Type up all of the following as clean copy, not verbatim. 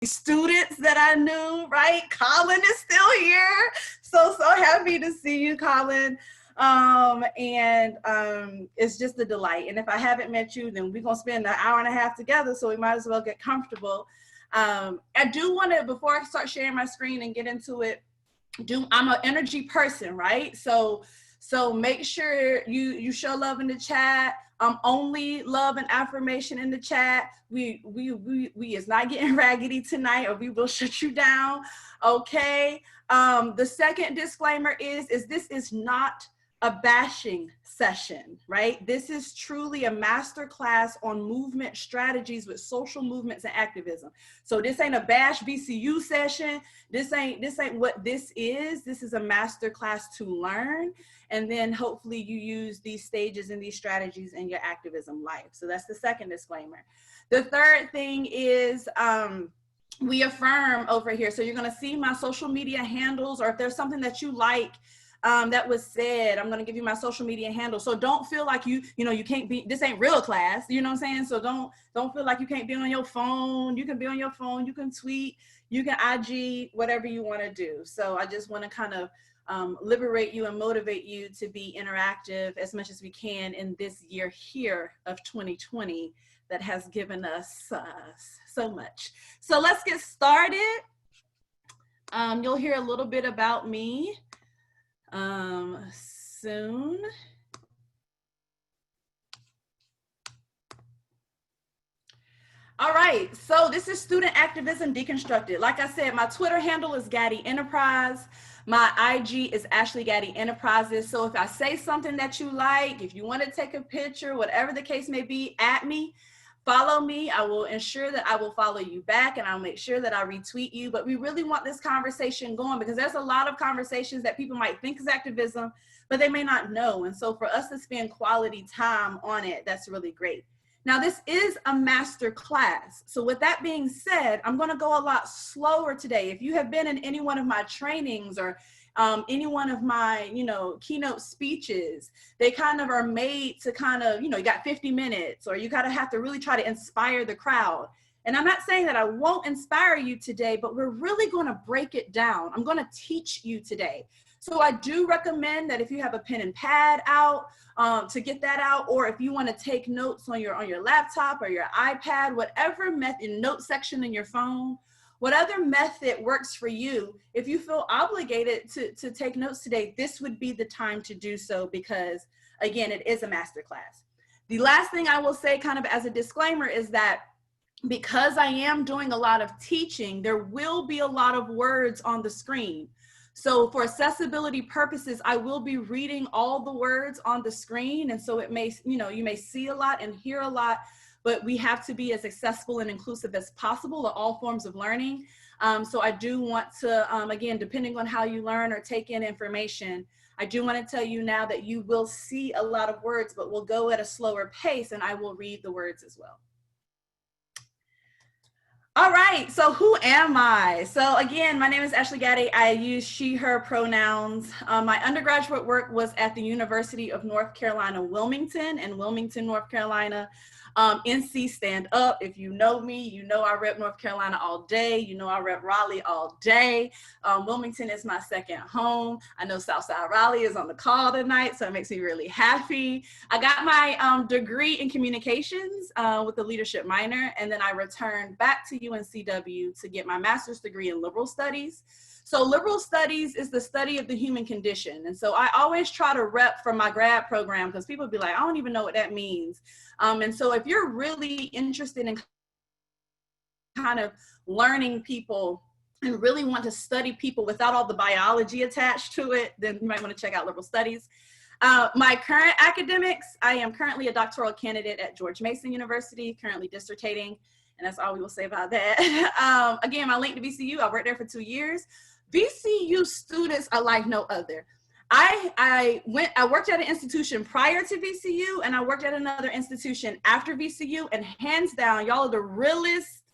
students that I knew, right? Colin is still here. So happy to see you, Colin. It's just a delight. And if I haven't met you, then we're going to spend an hour and a half together, so we might as well get comfortable. I do want to, before I start sharing my screen and get into it, I'm an energy person, right? So make sure you show love in the chat. Only love and affirmation in the chat. We is not getting raggedy tonight, or we will shut you down. Okay. The second disclaimer is this is not a bashing session, right? This is truly a masterclass on movement strategies with social movements and activism. So this ain't a bash VCU session. This ain't what this is. This is a masterclass to learn. And then hopefully you use these stages and these strategies in your activism life. So that's the second disclaimer. The third thing is, we affirm over here. So you're gonna see my social media handles, or if there's something that you like, that was said, I'm going to give you my social media handle. So don't feel like you can't be, this ain't real class, you know what I'm saying? So don't feel like you can't be on your phone. You can be on your phone, you can tweet, you can IG, whatever you want to do. So I just want to kind of liberate you and motivate you to be interactive as much as we can in this year here of 2020 that has given us so much. So let's get started. You'll hear a little bit about me soon. All right, so this is Student Activism Deconstructed. Like I said, my Twitter handle is Gaddy Enterprise. My IG is Ashley Gaddy Enterprises. So if I say something that you like, if you want to take a picture, whatever the case may be, at me. Follow me. I will ensure that I will follow you back, and I'll make sure that I retweet you. But we really want this conversation going, because there's a lot of conversations that people might think is activism, but they may not know. And so for us to spend quality time on it, that's really great. Now, this is a master class. So with that being said, I'm going to go a lot slower today. If you have been in any one of my trainings or any one of my, keynote speeches, they kind of are made to kind of, you got 50 minutes, or you got to have to really try to inspire the crowd. And I'm not saying that I won't inspire you today, but we're really going to break it down. I'm going to teach you today. So I do recommend that if you have a pen and pad out, to get that out, or if you want to take notes on your laptop or your iPad, whatever method, note section in your phone, whatever method works for you, if you feel obligated to take notes today, this would be the time to do so, because again, it is a masterclass. The last thing I will say kind of as a disclaimer is that because I am doing a lot of teaching, there will be a lot of words on the screen. So for accessibility purposes, I will be reading all the words on the screen. And so it may, you may see a lot and hear a lot, but we have to be as accessible and inclusive as possible to all forms of learning. So I do want to, again, depending on how you learn or take in information, I do want to tell you now that you will see a lot of words, but we'll go at a slower pace, and I will read the words as well. All right, so who am I? So again, my name is Ashley Gaddy. I use she, her pronouns. My undergraduate work was at the University of North Carolina, Wilmington, in Wilmington, North Carolina. NC stand up. If you know me, you know I rep North Carolina all day. You know I rep Raleigh all day. Wilmington is my second home. I know Southside Raleigh is on the call tonight, so it makes me really happy. I got my degree in communications with a leadership minor, and then I returned back to UNCW to get my master's degree in liberal studies. So liberal studies is the study of the human condition. And so I always try to rep from my grad program, because people be like, I don't even know what that means. And so if you're really interested in kind of learning people and really want to study people without all the biology attached to it, then you might want to check out liberal studies. My current academics, I am currently a doctoral candidate at George Mason University, currently dissertating, and that's all we will say about that. Again, my link to VCU, I worked there for 2 years. VCU students are like no other. I worked at an institution prior to VCU, and I worked at another institution after VCU, and hands down, y'all are the realest,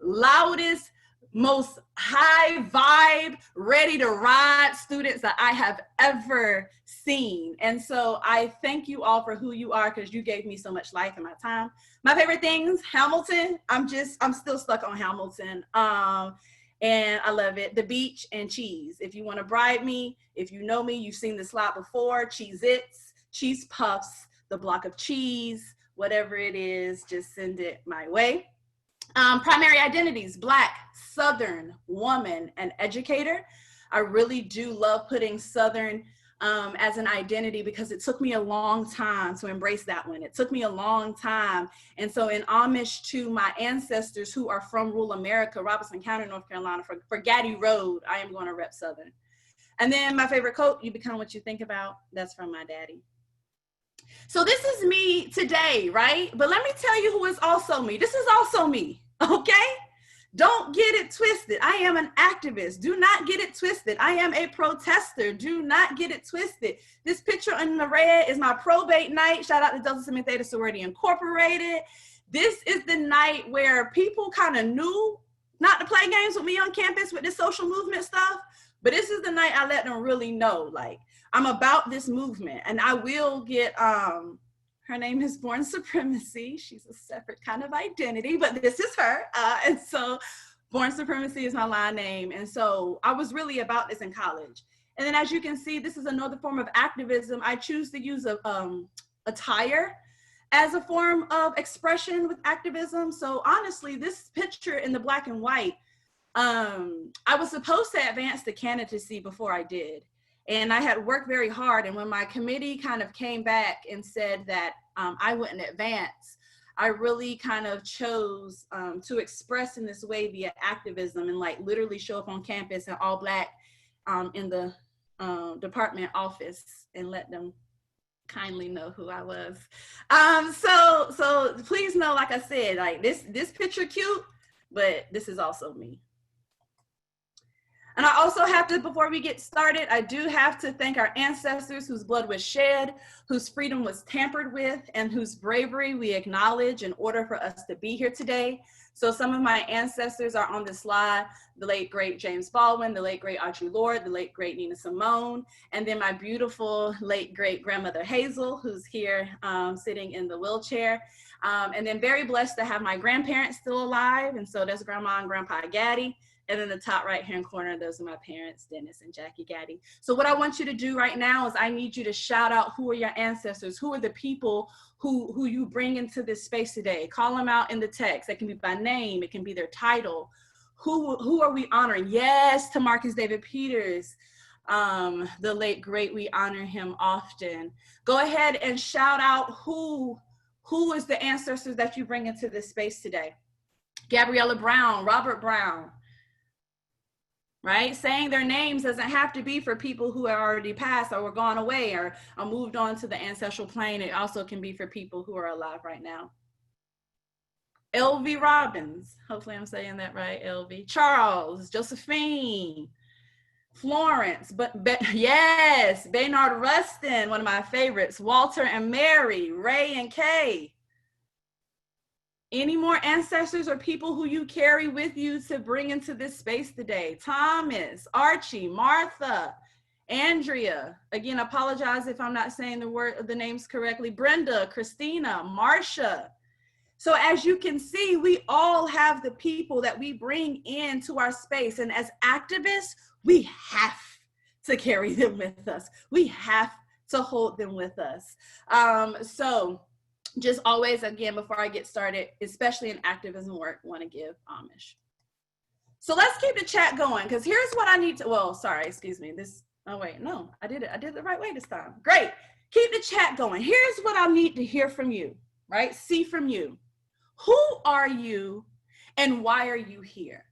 loudest, most high vibe, ready to ride students that I have ever seen. And so I thank you all for who you are, because you gave me so much life in my time. My favorite things, Hamilton. I'm still stuck on Hamilton. And I love it. The beach and cheese. If you want to bribe me, if you know me, you've seen the slide before. Cheez-Its, cheese puffs, the block of cheese, whatever it is, just send it my way. Primary identities: Black, Southern, woman, and educator. I really do love putting Southern as an identity, because it took me a long time to embrace that one. It took me a long time. And so in homage to my ancestors who are from rural America, Robeson County, North Carolina, for Gaddy Road, I am going to rep Southern. And then my favorite quote, "You become what you think about." That's from my daddy. So this is me today, right? But let me tell you who is also me. This is also me, okay? Don't get it twisted. I am an activist. Do not get it twisted. I am a protester. Do not get it twisted. This picture in the red is my probate night. Shout out to Delta Sigma Theta Sorority Incorporated. This is the night where people kind of knew not to play games with me on campus with this social movement stuff. But this is the night I let them really know, like, I'm about this movement. And I will get, her name is Born Supremacy. She's a separate kind of identity, but this is her. And so Born Supremacy is my line name. And so I was really about this in college. And then as you can see, this is another form of activism. I choose to use attire as a form of expression with activism. So honestly, this picture in the black and white, I was supposed to advance to candidacy before I did. And I had worked very hard. And when my committee kind of came back and said that I wouldn't advance, I really kind of chose to express in this way via activism, and like literally show up on campus in all black in the department office and let them kindly know who I was. So please know, like I said, like this picture cute, but this is also me. And I also have to, before we get started, I do have to thank our ancestors whose blood was shed, whose freedom was tampered with, and whose bravery we acknowledge in order for us to be here today. So some of my ancestors are on this slide: the late, great James Baldwin, the late, great Audre Lorde, the late, great Nina Simone, and then my beautiful late, great grandmother Hazel, who's here sitting in the wheelchair. And then very blessed to have my grandparents still alive. And so there's Grandma and Grandpa Gaddy. And in the top right-hand corner, those are my parents, Dennis and Jackie Gaddy. So what I want you to do right now is I need you to shout out who are your ancestors, who are the people who you bring into this space today. Call them out in the text. It can be by name, it can be their title. Who are we honoring? Yes, to Marcus David Peters, the late great, we honor him often. Go ahead and shout out who is the ancestors that you bring into this space today. Gabriella Brown, Robert Brown. Right? Saying their names doesn't have to be for people who are already passed or were gone away or moved on to the ancestral plane. It also can be for people who are alive right now. L.V. Robbins, hopefully I'm saying that right, L.V. Charles, Josephine, Florence, yes, Baynard Rustin, one of my favorites, Walter and Mary, Ray and Kay. Any more ancestors or people who you carry with you to bring into this space today? Thomas, Archie, Martha, Andrea. Again, apologize if I'm not saying the names correctly. Brenda, Christina, Marcia. So as you can see, we all have the people that we bring into our space. And as activists, we have to carry them with us. We have to hold them with us. So just always, again, before I get started, especially in activism work, want to give homage. So let's keep the chat going, because here's what I need to, well, sorry, excuse me. Oh wait, no, I did it the right way this time. Great, keep the chat going. Here's what I need to hear from you, right? See from you. Who are you and why are you here?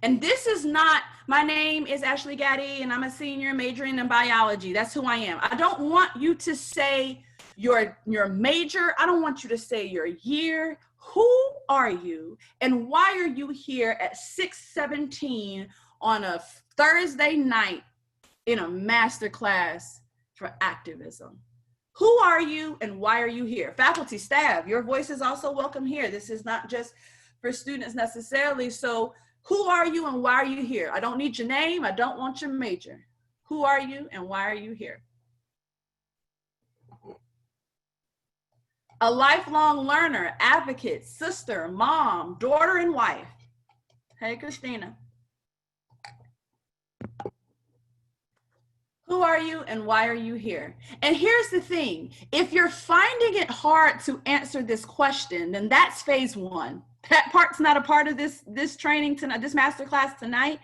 And this is not, my name is Ashley Gaddy and I'm a senior majoring in biology. That's who I am. I don't want you to say your major. I don't want you to say your year. Who are you and why are you here at 6:17 on a Thursday night in a master class for activism? Who are you and why are you here? Faculty, staff, your voice is also welcome here. This is not just for students necessarily. So who are you and why are you here? I don't need your name. I don't want your major. Who are you and why are you here? a lifelong learner, advocate, sister, mom, daughter, and wife. Hey, Christina. Who are you and why are you here? And here's the thing. If you're finding it hard to answer this question, then that's phase one. That part's not a part of this training tonight, this masterclass tonight.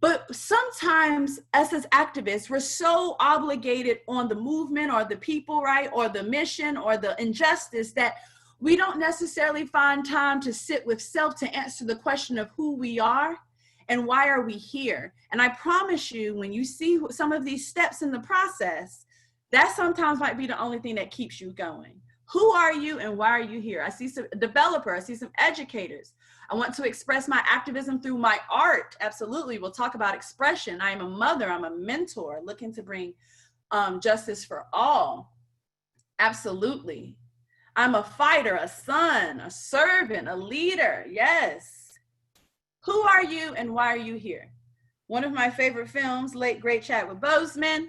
But sometimes us as activists, we're so obligated on the movement or the people, right? Or the mission or the injustice that we don't necessarily find time to sit with self to answer the question of who we are and why are we here. And I promise you, when you see some of these steps in the process, that sometimes might be the only thing that keeps you going. Who are you and why are you here? I see some developers, I see some educators. I want to express my activism through my art. Absolutely, we'll talk about expression. I am a mother, I'm a mentor, looking to bring justice for all. Absolutely. I'm a fighter, a son, a servant, a leader, yes. Who are you and why are you here? One of my favorite films, late great Chadwick Boseman,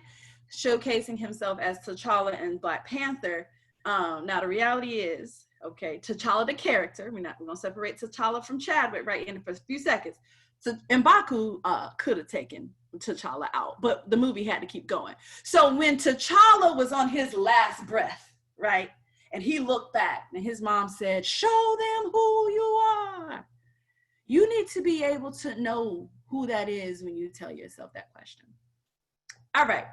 showcasing himself as T'Challa in Black Panther. Now the reality is, okay, T'Challa the character, we're gonna separate T'Challa from Chadwick right in for a few seconds. So M'Baku could have taken T'Challa out, but the movie had to keep going. So when T'Challa was on his last breath, right, and he looked back and his mom said, "Show them who you are." You need to be able to know who that is when you tell yourself that question. All right.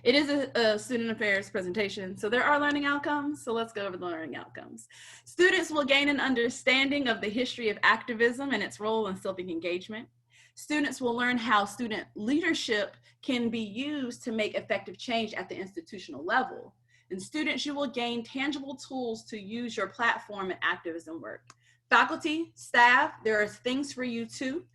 It is a student affairs presentation, so there are learning outcomes. So let's go over the learning outcomes. Students will gain an understanding of the history of activism and its role in civic engagement. Students will learn how student leadership can be used to make effective change at the institutional level. And students, you will gain tangible tools to use your platform in activism work. Faculty, staff, there are things for you too.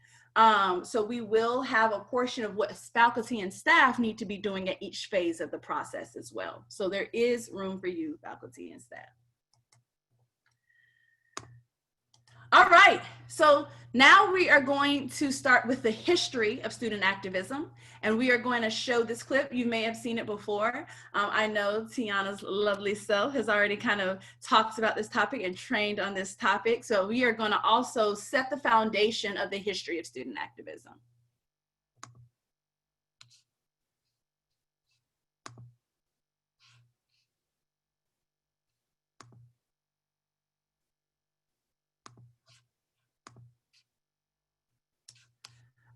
So we will have a portion of what faculty and staff need to be doing at each phase of the process as well. So there is room for you, faculty and staff. All right, so now we are going to start with the history of student activism, and we are going to show this clip. You may have seen it before. I know Tiana's lovely self has already kind of talked about this topic and trained on this topic. So we are going to also set the foundation of the history of student activism.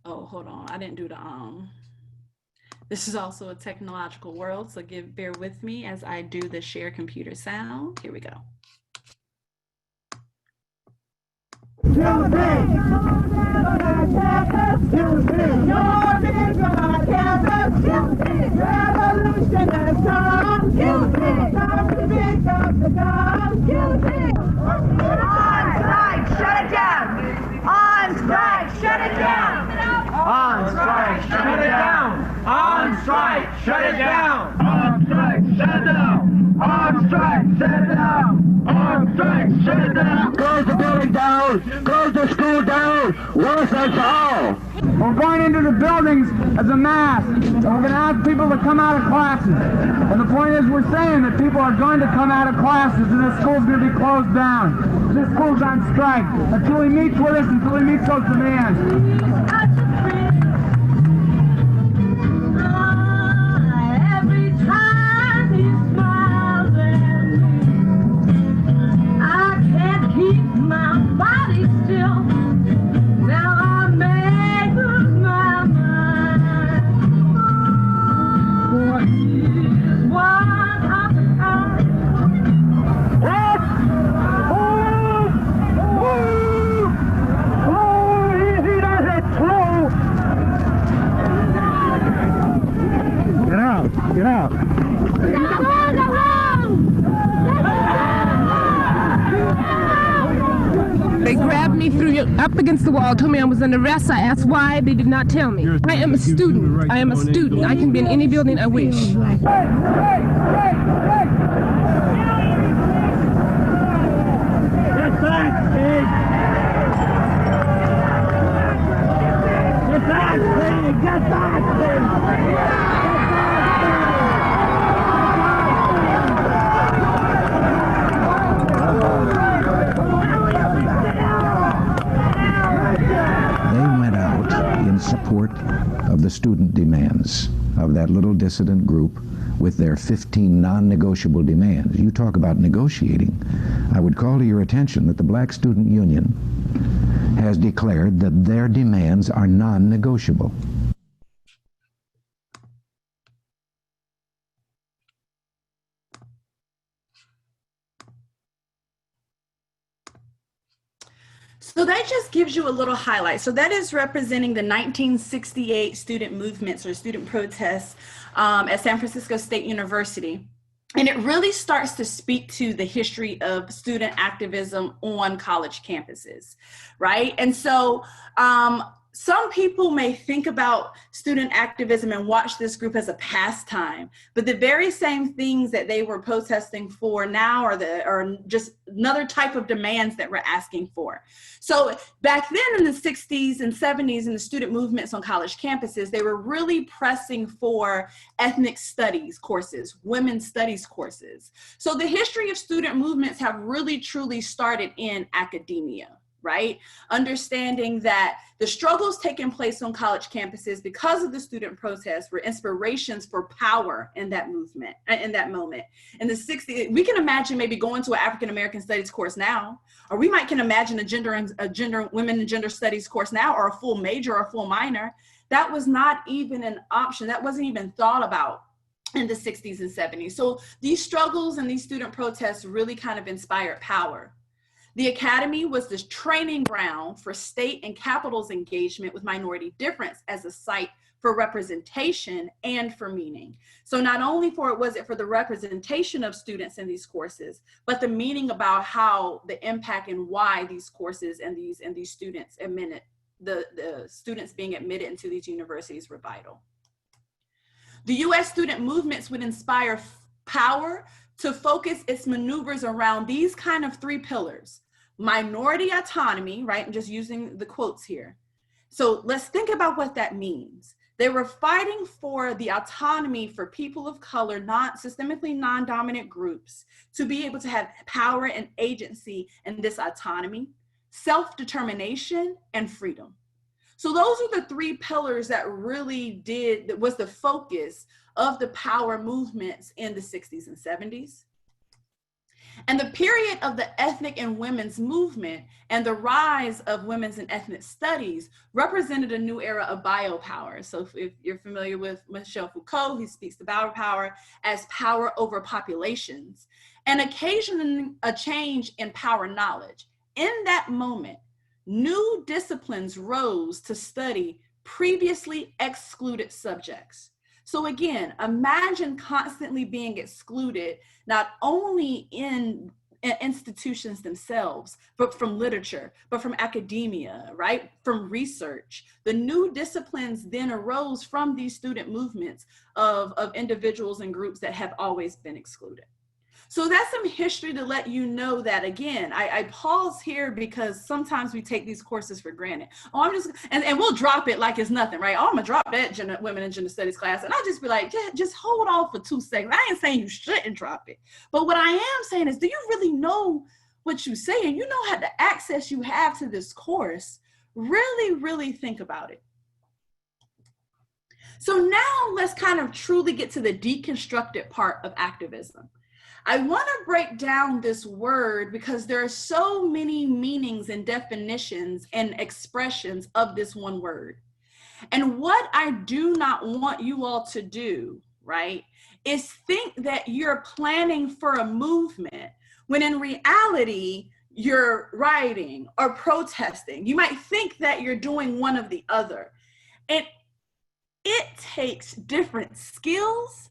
Oh, hold on, I didn't do the, this is also a technological world, so bear with me as I do the share computer sound. Here we go. Shut it down! On strike, shut it down! On strike, shut it down! On strike, shut it down! On strike, shut it down! On strike, shut it down! On strike, shut it down! Close the building down! Close the school down! Once and for all! We're going into the buildings as a mass, and we're going to ask people to come out of classes. And the point is, we're saying that people are going to come out of classes, and the school's going to be closed down. This school's on strike until he meets with us, until he meets those demands. Get out. They grabbed me, threw me up against the wall, told me I was under arrest. I asked why. They did not tell me. I am a student. I am a student. I can be in any building I wish. Get back! out in support of the student demands of that little dissident group with their 15 non-negotiable demands. You talk about negotiating. I would call to your attention that the Black Student Union has declared that their demands are non-negotiable. So that just gives you a little highlight. So that is representing the 1968 student movements or student protests at San Francisco State University. And it really starts to speak to the history of student activism on college campuses, right? And so some people may think about student activism and watch this group as a pastime, but the very same things that they were protesting for now are just another type of demands that we're asking for. So back then in the 60s and 70s in the student movements on college campuses, they were really pressing for ethnic studies courses, women's studies courses. So the history of student movements have really truly started in academia, right? Understanding that the struggles taking place on college campuses because of the student protests were inspirations for power in that movement, in that moment. In the 60s, we can imagine maybe going to an African-American studies course now, or we can imagine a women and gender studies course now, or a full major or a full minor. That was not even an option. That wasn't even thought about in the 60s and 70s. So these struggles and these student protests really kind of inspired power. The Academy was this training ground for state and capitals engagement with minority difference as a site for representation and for meaning. So not only was it for the representation of students in these courses, but the meaning about how the impact and why these courses and these students the students being admitted into these universities were vital. The US student movements would inspire power to focus its maneuvers around these kind of three pillars: minority autonomy, right? I'm just using the quotes here. So let's think about what that means. They were fighting for the autonomy for people of color, systemically non-dominant groups, to be able to have power and agency in this autonomy, self-determination, and freedom. So those are the three pillars that really was the focus of the power movements in the 60s and 70s. And the period of the ethnic and women's movement and the rise of women's and ethnic studies represented a new era of biopower. So if you're familiar with Michel Foucault, he speaks to biopower as power over populations, and occasioning a change in power knowledge. In that moment, new disciplines rose to study previously excluded subjects. So again, imagine constantly being excluded, not only in institutions themselves, but from literature, but from academia, right? From research. The new disciplines then arose from these student movements of individuals and groups that have always been excluded. So that's some history to let you know that, again, I pause here because sometimes we take these courses for granted. Oh, and we'll drop it like it's nothing, right? Oh, I'm gonna drop that women and gender studies class. And I'll just be like, just hold on for 2 seconds. I ain't saying you shouldn't drop it. But what I am saying is, do you really know what you say? And you know how the access you have to this course? Really, really think about it. So now let's kind of truly get to the deconstructed part of activism. I want to break down this word because there are so many meanings and definitions and expressions of this one word. And what I do not want you all to do, right, is think that you're planning for a movement when in reality, you're rioting or protesting. You might think that you're doing one of the other. And it takes different skills,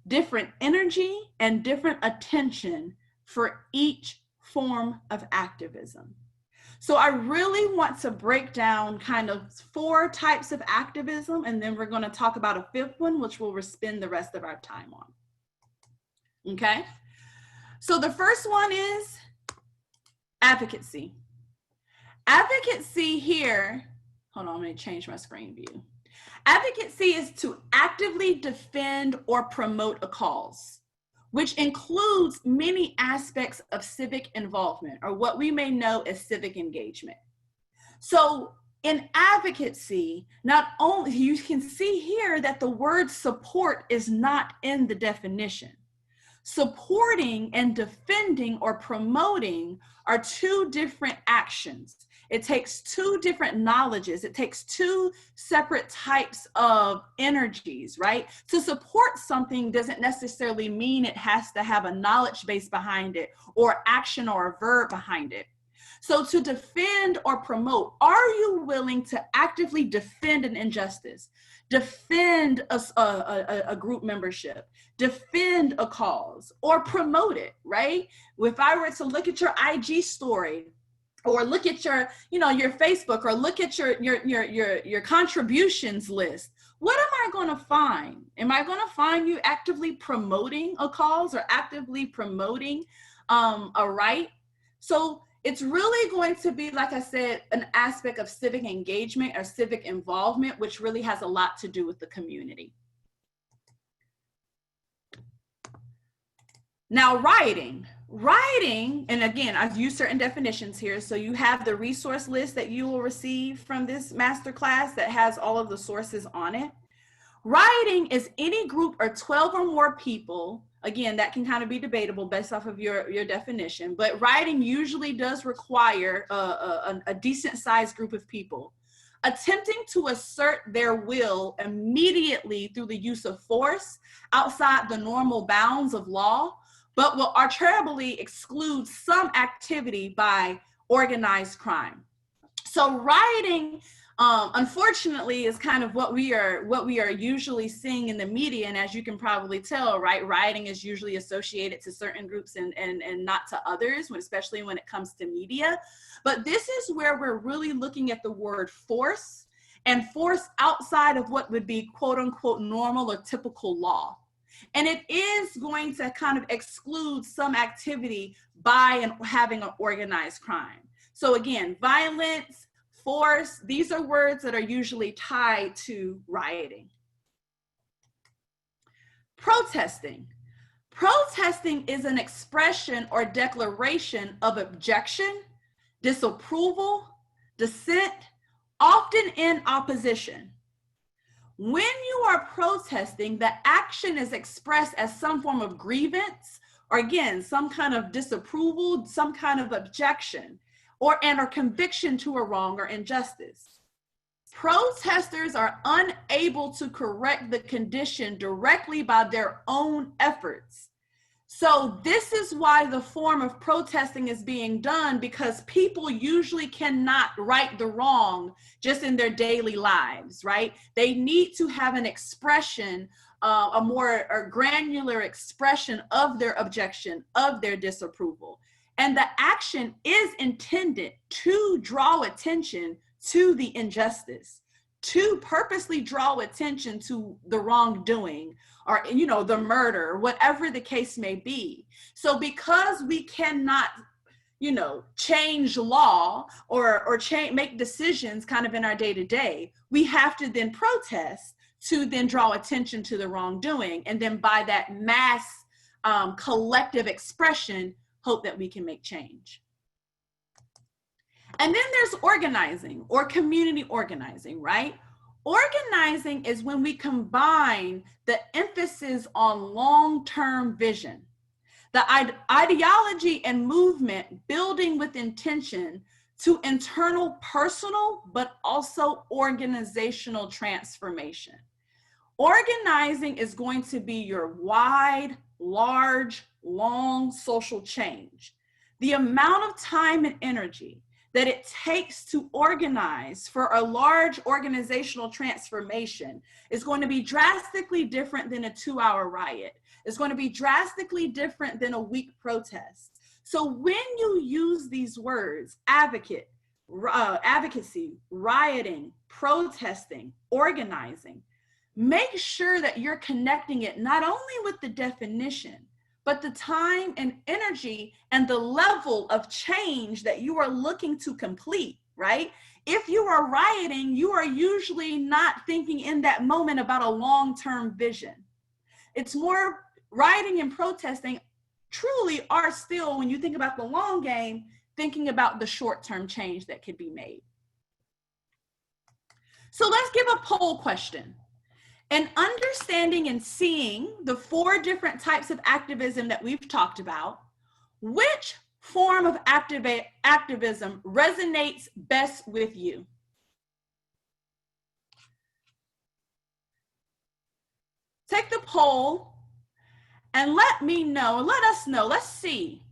different energy, and different attention for each form of activism. So I really want to break down kind of 4 types of activism, and then we're going to talk about a 5th one, which we'll spend the rest of our time on. Okay? So the first one is advocacy. Advocacy here, hold on, let me change my screen view. Advocacy is to actively defend or promote a cause, which includes many aspects of civic involvement, or what we may know as civic engagement. So In advocacy, not only, you can see here that the word support is not in the definition. Supporting and defending or promoting are two different actions. It takes two different knowledges. It takes two separate types of energies, right? To support something doesn't necessarily mean it has to have a knowledge base behind it or action or a verb behind it. So to defend or promote, are you willing to actively defend an injustice, defend a group membership, defend a cause, or promote it, right? If I were to look at your IG story, or look at your, your Facebook, or look at your contributions list, what am I going to find? Am I going to find you actively promoting a cause or actively promoting a right? So it's really going to be, like I said, an aspect of civic engagement or civic involvement, which really has a lot to do with the community. Now, writing, and again, I've used certain definitions here. So you have the resource list that you will receive from this masterclass that has all of the sources on it. Writing is any group or 12 or more people. Again, that can kind of be debatable based off of your definition, but writing usually does require a decent sized group of people attempting to assert their will immediately through the use of force outside the normal bounds of law, but will arbitrarily exclude some activity by organized crime. So rioting, unfortunately, is kind of what we are usually seeing in the media. And as you can probably tell, right, rioting is usually associated to certain groups and not to others, especially when it comes to media. But this is where we're really looking at the word force, and force outside of what would be quote unquote normal or typical law. And it is going to kind of exclude some activity by having an organized crime. So again, violence, force, these are words that are usually tied to rioting. Protesting. Protesting is an expression or declaration of objection, disapproval, dissent, often in opposition. When you are protesting, the action is expressed as some form of grievance, or again, some kind of disapproval, some kind of objection, or conviction to a wrong or injustice. Protesters are unable to correct the condition directly by their own efforts. So this is why the form of protesting is being done, because people usually cannot right the wrong just in their daily lives, right? They need to have an expression, a more granular expression of their objection, of their disapproval. And the action is intended to draw attention to the injustice, to purposely draw attention to the wrongdoing, or, the murder, whatever the case may be. So because we cannot, change law or make decisions kind of in our day-to-day, we have to then protest to then draw attention to the wrongdoing. And then by that mass collective expression, hope that we can make change. And then there's organizing or community organizing, right? Organizing is when we combine the emphasis on long-term vision, the ideology and movement building with intention to internal personal, but also organizational transformation. Organizing is going to be your wide, large, long social change. The amount of time and energy that it takes to organize for a large organizational transformation is going to be drastically different than a 2-hour riot. It's going to be drastically different than a week protest. So when you use these words, advocacy, rioting, protesting, organizing, make sure that you're connecting it not only with the definition, but the time and energy and the level of change that you are looking to complete, right? If you are rioting, you are usually not thinking in that moment about a long-term vision. It's more rioting and protesting truly are still, when you think about the long game, thinking about the short-term change that could be made. So let's give a poll question. And understanding and seeing the 4 different types of activism that we've talked about, which form of activism resonates best with you? Take the poll and let me know, let us know, let's see.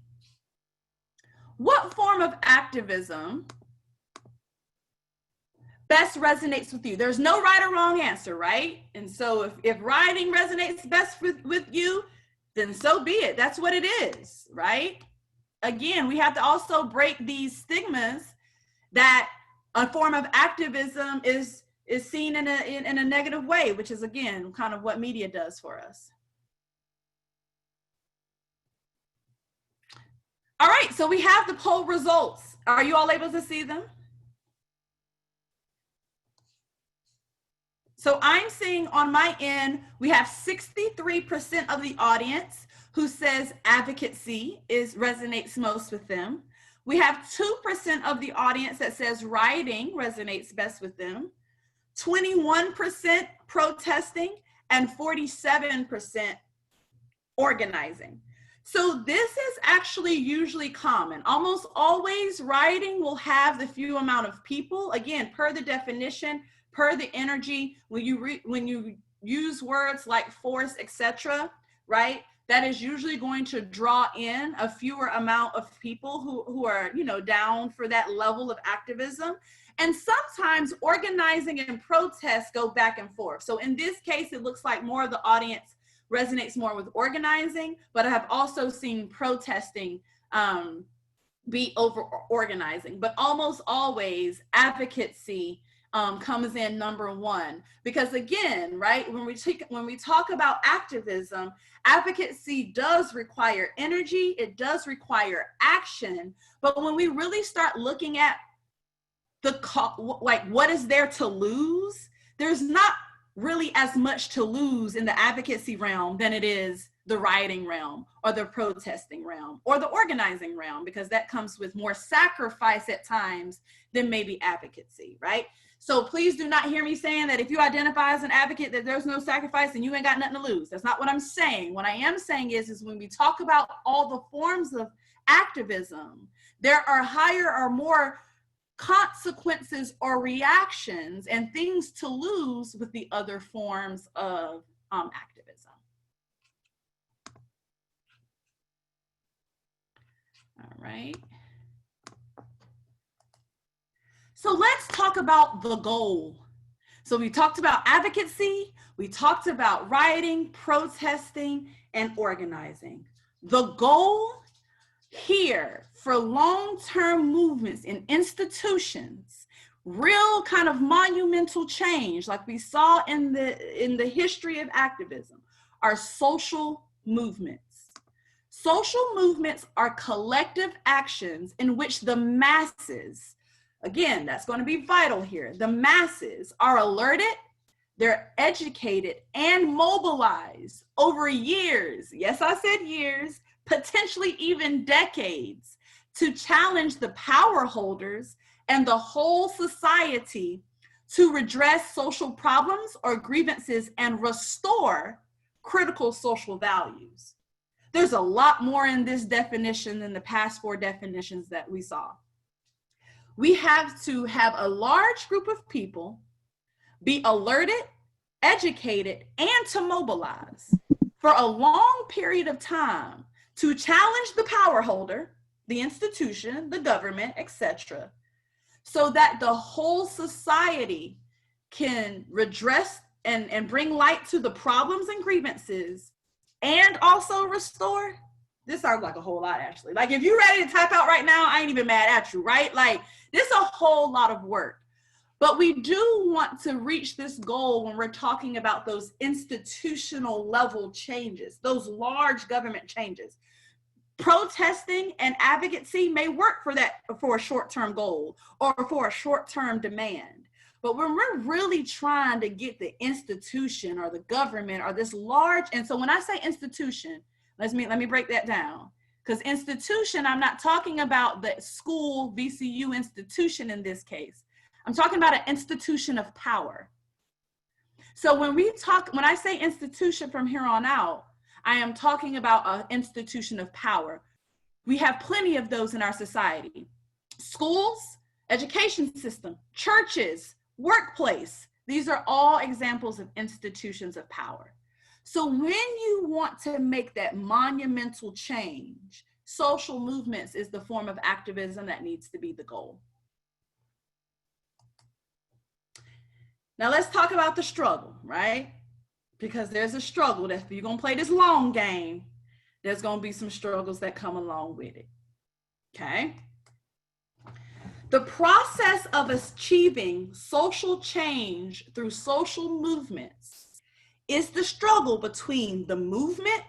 What form of activism best resonates with you? There's no right or wrong answer, right? And so if rioting resonates best with you, then so be it. That's what it is, right? Again, we have to also break these stigmas that a form of activism is seen in a negative way, which is, again, kind of what media does for us. All right, so we have the poll results. Are you all able to see them? So I'm seeing on my end, we have 63% of the audience who says advocacy resonates most with them. We have 2% of the audience that says rioting resonates best with them, 21% protesting, and 47% organizing. So this is actually usually common. Almost always rioting will have the few amount of people, again, per the definition, per the energy. When you use words like force, etc., right? That is usually going to draw in a fewer amount of people who are, you know, down for that level of activism. And sometimes organizing and protests go back and forth. So in this case, it looks like more of the audience resonates more with organizing, but I have also seen protesting be over organizing. But almost always advocacy comes in number 1, because again, right, when we talk about activism, advocacy does require energy, it does require action, but when we really start looking at what is there to lose, there's not really as much to lose in the advocacy realm than it is the rioting realm or the protesting realm or the organizing realm, because that comes with more sacrifice at times than maybe advocacy, right? So please do not hear me saying that if you identify as an advocate that there's no sacrifice and you ain't got nothing to lose. That's not what I'm saying. What I am saying is when we talk about all the forms of activism, there are higher or more consequences or reactions and things to lose with the other forms of activism. All right. So let's talk about the goal. So we talked about advocacy, we talked about rioting, protesting, and organizing. The goal here for long-term movements in institutions, real kind of monumental change like we saw in the history of activism, are social movements. Social movements are collective actions in which the masses, again, that's going to be vital here, the masses are alerted, they're educated and mobilized over years, yes, I said years, potentially even decades, to challenge the power holders and the whole society to redress social problems or grievances and restore critical social values. There's a lot more in this definition than the past 4 definitions that we saw. We have to have a large group of people be alerted, educated, and to mobilize for a long period of time to challenge the power holder, the institution, the government, etc., so that the whole society can redress and bring light to the problems and grievances and also restore. This sounds like a whole lot, actually. Like, if you're ready to type out right now, I ain't even mad at you, right? Like, this is a whole lot of work. But we do want to reach this goal when we're talking about those institutional level changes, those large government changes. Protesting and advocacy may work for a short-term goal or for a short-term demand. But when we're really trying to get the institution or the government or this large, and so when I say institution, let me break that down. Because institution, I'm not talking about the school VCU institution in this case. I'm talking about an institution of power. So when I say institution from here on out, I am talking about an institution of power. We have plenty of those in our society. Schools, education system, churches, workplace. These are all examples of institutions of power. So when you want to make that monumental change, social movements is the form of activism that needs to be the goal. Now let's talk about the struggle, right? Because there's a struggle that if you're gonna play this long game, there's gonna be some struggles that come along with it, okay? The process of achieving social change through social movements is the struggle between the movement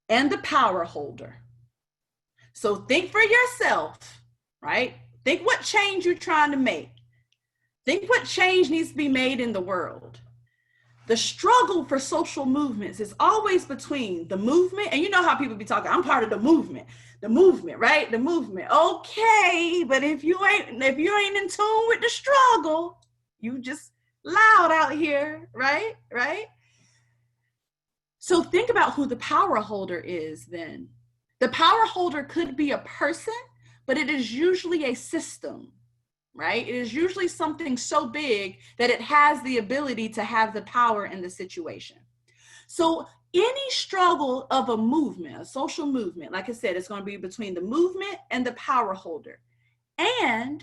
and the power holder. So think for yourself, right? Think what change you're trying to make. Think what change needs to be made in the world. The struggle for social movements is always between the movement, and you know how people be talking, I'm part of the movement, right? The movement. Okay, but if you ain't in tune with the struggle, you just loud out here, right? So think about who the power holder is then. The power holder could be a person, but it is usually a system, right? It is usually something so big that it has the ability to have the power in the situation. So any struggle of a movement, a social movement, like I said, it's going to be between the movement and the power holder. And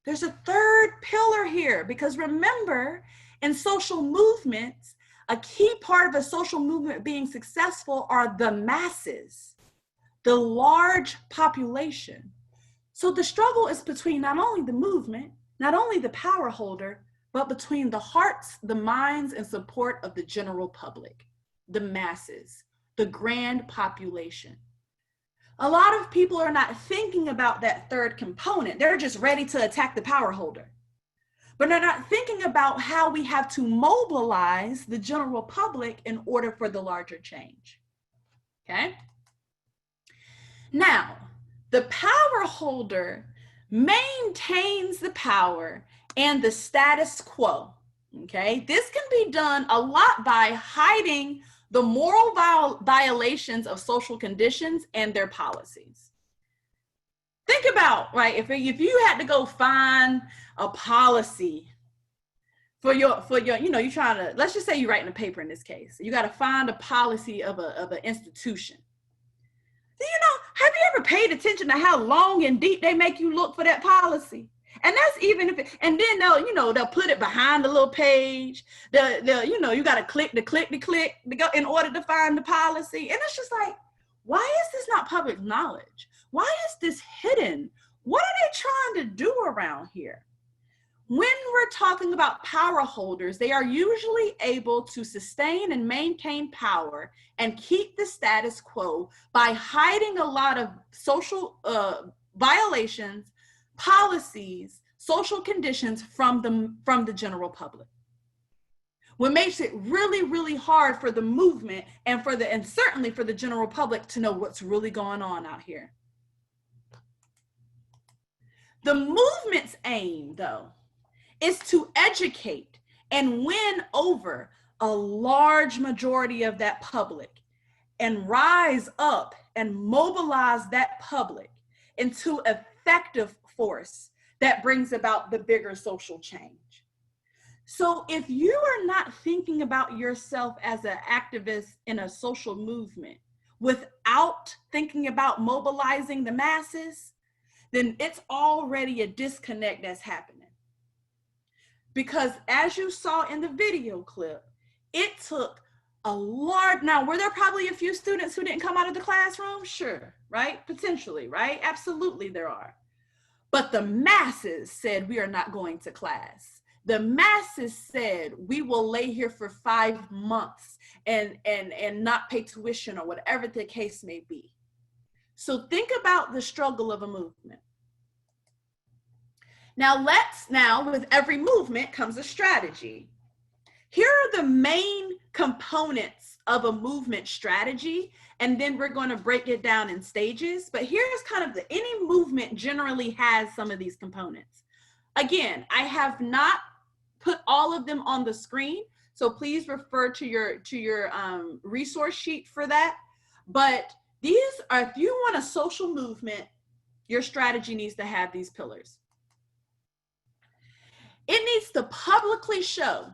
there's a third pillar here, because remember, in social movements, a key part of a social movement being successful are the masses, the large population. So the struggle is between not only the movement, not only the power holder, but between the hearts, the minds, and support of the general public, the masses, the grand population. A lot of people are not thinking about that third component. They're just ready to attack the power holder. But they're not thinking about how we have to mobilize the general public in order for the larger change. Okay? Now, the power holder maintains the power and the status quo, okay? This can be done a lot by hiding the moral violations of social conditions and their policies. Think about, right, if you had to go find a policy for your, you know, you're trying to, let's just say you're writing a paper in this case. You got to find a policy of an institution. You know, have you ever paid attention to how long and deep they make you look for that policy? And that's even if, and then they'll put it behind the little page. You got to click to go in order to find the policy. And it's just like, why is this not public knowledge? Why is this hidden? What are they trying to do around here? When we're talking about power holders, they are usually able to sustain and maintain power and keep the status quo by hiding a lot of social violations, policies, social conditions from the general public. What makes it really, really hard for the movement and certainly for the general public to know what's really going on out here. The movement's aim, though, is to educate and win over a large majority of that public and rise up and mobilize that public into effective force that brings about the bigger social change. So if you are not thinking about yourself as an activist in a social movement without thinking about mobilizing the masses, then it's already a disconnect that's happening. Because as you saw in the video clip, it took a large, now were there probably a few students who didn't come out of the classroom? Sure, right? Potentially, right? Absolutely there are. But the masses said we are not going to class. The masses said we will lay here for 5 months and not pay tuition or whatever the case may be. So think about the struggle of a movement. Now with every movement comes a strategy. Here are the main components of a movement strategy, and then we're going to break it down in stages. But here's kind of any movement generally has some of these components. Again, I have not put all of them on the screen, so please refer to your resource sheet for that. But these are, if you want a social movement, your strategy needs to have these pillars. It needs to publicly show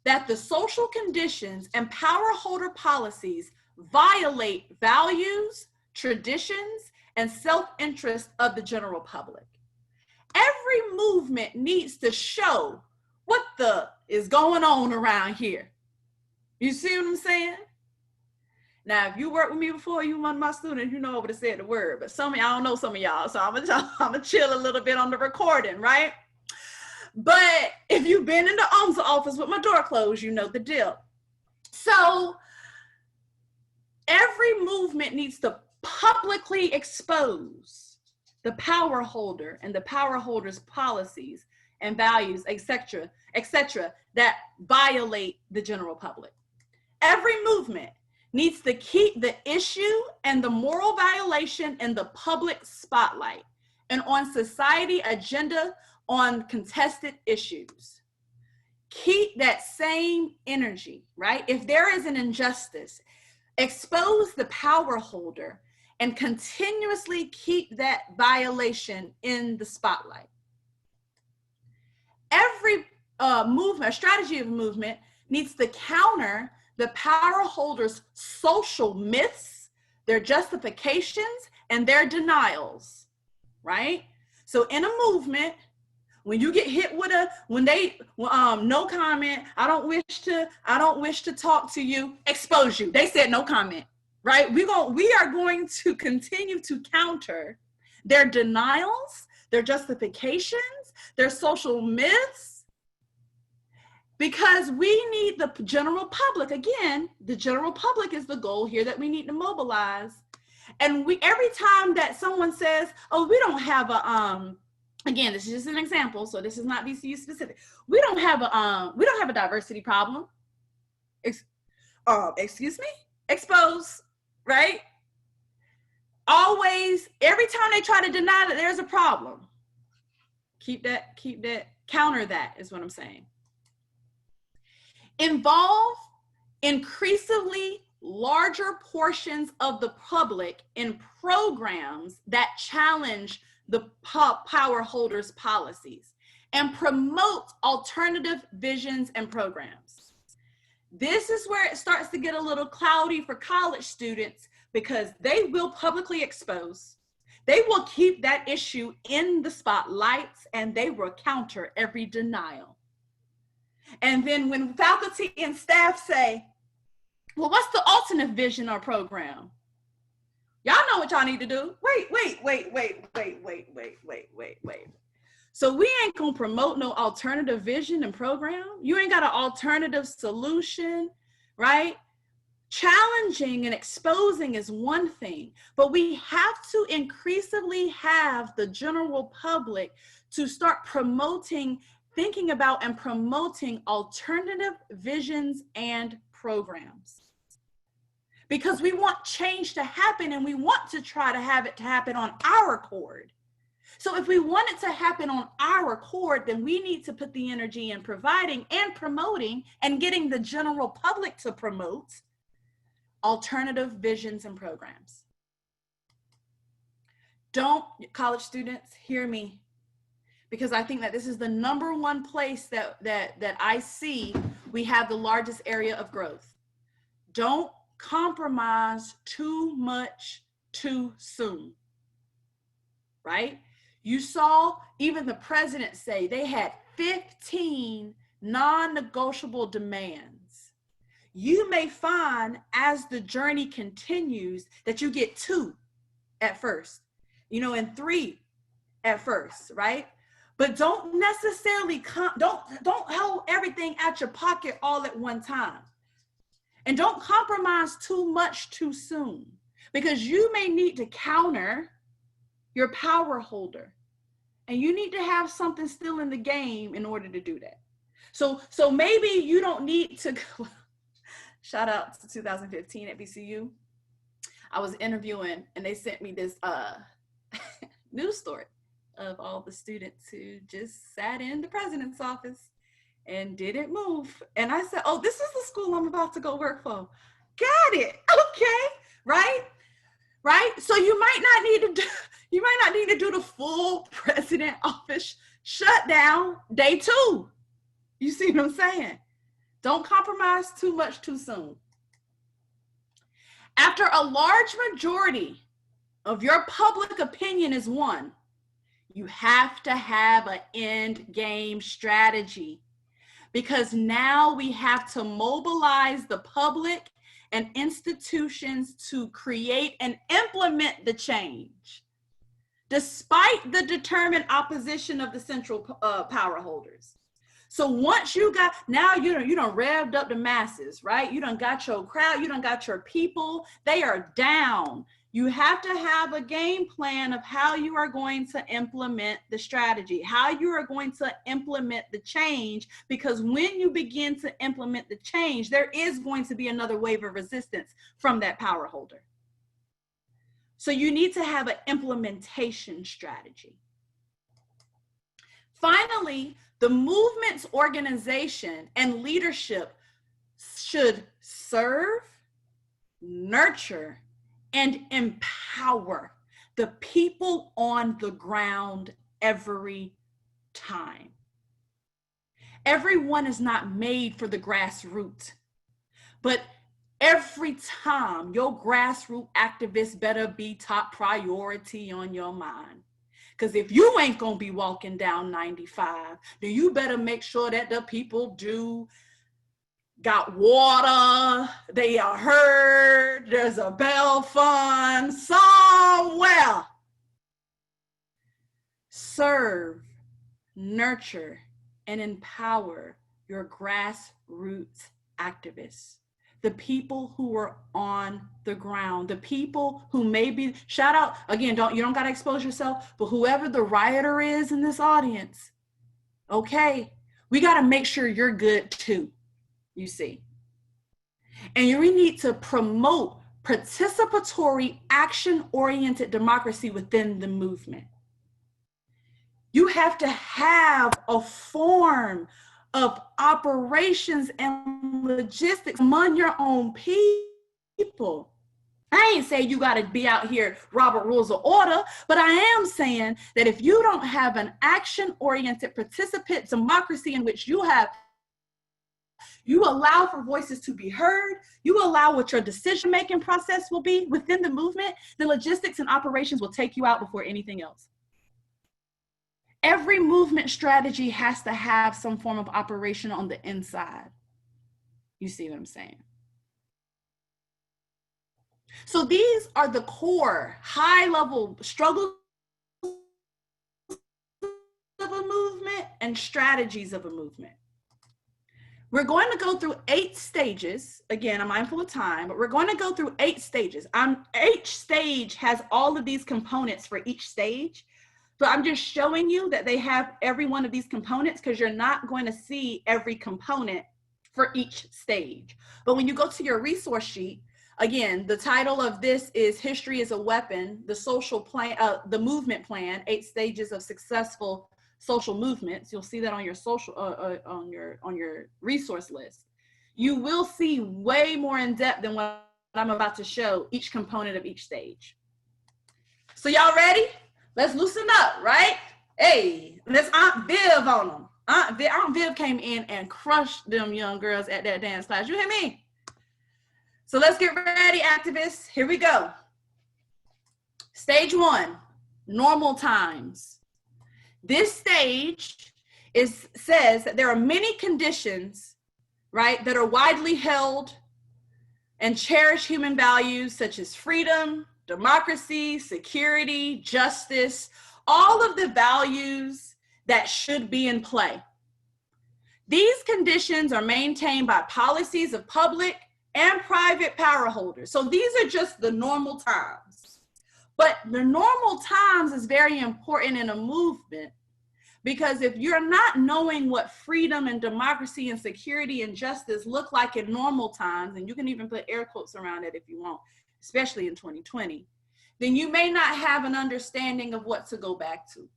that the social conditions and power holder policies violate values, traditions, and self-interest of the general public. Every movement needs to show what the is going on around here. You see what I'm saying? Now, if you worked with me before, you one of my students, you know I would have said the word, but some of y'all, I don't know some of y'all, so I'm gonna chill a little bit on the recording, right? But if you've been in the OMSA office with my door closed, you know the deal. So every movement needs to publicly expose the power holder and the power holder's policies and values, etc., that violate the general public. Every movement needs to keep the issue and the moral violation in the public spotlight and on society agenda on contested issues. Keep that same energy, right? If there is an injustice, expose the power holder and continuously keep that violation in the spotlight. Every movement, a strategy of movement needs to counter the power holders' social myths, their justifications, and their denials, right? So in a movement, when you get hit with no comment, I don't wish to talk to you, expose you. They said no comment, right? We are going to continue to counter their denials, their justifications, their social myths, because we need the general public. Again, the general public is the goal here that we need to mobilize. And every time that someone says, oh, we don't have a, again, this is just an example, so this is not VCU specific. We don't have a diversity problem. Excuse me? Expose, right? Always, every time they try to deny that there's a problem, keep that, counter that is what I'm saying. Involve increasingly larger portions of the public in programs that challenge the power holders' policies and promote alternative visions and programs. This is where it starts to get a little cloudy for college students, because they will publicly expose, they will keep that issue in the spotlights, and they will counter every denial. And then when faculty and staff say, well, what's the alternate vision or program? Y'all know what y'all need to do. Wait. So we ain't gonna promote no alternative vision and program. You ain't got an alternative solution, right? Challenging and exposing is one thing, but we have to increasingly have the general public to start thinking about and promoting alternative visions and programs. Because we want change to happen, and we want to try to have it to happen on our accord. So if we want it to happen on our accord, then we need to put the energy in providing and promoting and getting the general public to promote alternative visions and programs. Don't, college students, hear me, because I think that this is the number one place that I see we have the largest area of growth. Don't compromise too much too soon, right? You saw even the president say they had 15 non-negotiable demands. You may find as the journey continues that you get 2 at first, and 3 at first, right? But don't necessarily, don't hold everything at your pocket all at one time. And don't compromise too much too soon, because you may need to counter your power holder, and you need to have something still in the game in order to do that. So maybe you don't need to go. Shout out to 2015 at VCU. I was interviewing and they sent me this news story of all the students who just sat in the president's office and didn't move. And I said, oh, this is the school I'm about to go work for. Got it. Okay. Right? Right? So you might not need to do the full president office shutdown day 2. You see what I'm saying? Don't compromise too much too soon. After a large majority of your public opinion is won, you have to have an end game strategy, because now we have to mobilize the public and institutions to create and implement the change, despite the determined opposition of the central power holders. So once you got, now you done revved up the masses, right? You done got your crowd, you done got your people, they are down. You have to have a game plan of how you are going to implement the strategy, how you are going to implement the change, because when you begin to implement the change, there is going to be another wave of resistance from that power holder. So you need to have an implementation strategy. Finally, the movement's organization and leadership should serve, nurture, and empower the people on the ground every time. Everyone is not made for the grassroots, but every time your grassroots activists better be top priority on your mind. Because if you ain't gonna be walking down 95, then you better make sure that the people got water, they are heard, there's a bail fund somewhere. Serve, nurture, and empower your grassroots activists, the people who are on the ground, the people who maybe, shout out, again, you don't gotta expose yourself, but whoever the rioter is in this audience, okay, we gotta make sure you're good too. You see. And we need to promote participatory, action-oriented democracy within the movement. You have to have a form of operations and logistics among your own people. I ain't saying you got to be out here Robert Rules of Order, but I am saying that if you don't have an action-oriented participant democracy in which you allow for voices to be heard, you allow what your decision-making process will be within the movement, the logistics and operations will take you out before anything else. Every movement strategy has to have some form of operation on the inside. You see what I'm saying? So these are the core high-level struggles of a movement and strategies of a movement. We're going to go through 8 stages. Again, I'm mindful of time, but we're going to go through 8 stages. Each stage has all of these components for each stage, but I'm just showing you that they have every one of these components because you're not going to see every component for each stage. But when you go to your resource sheet, again, the title of this is History is a Weapon, the social plan, the movement plan, 8 stages of successful social movements. You'll see that on your social on your resource list. You will see way more in depth than what I'm about to show each component of each stage. So y'all ready? Let's loosen up, right? Hey, let's Aunt Viv on them. Aunt Viv came in and crushed them young girls at that dance class. You hear me? So let's get ready, activists. Here we go. Stage 1, normal times. This stage says that there are many conditions, right, that are widely held and cherish human values such as freedom, democracy, security, justice, all of the values that should be in play. These conditions are maintained by policies of public and private power holders. So these are just the normal times. But the normal times is very important in a movement, because if you're not knowing what freedom and democracy and security and justice look like in normal times, and you can even put air quotes around it if you want, especially in 2020, then you may not have an understanding of what to go back to.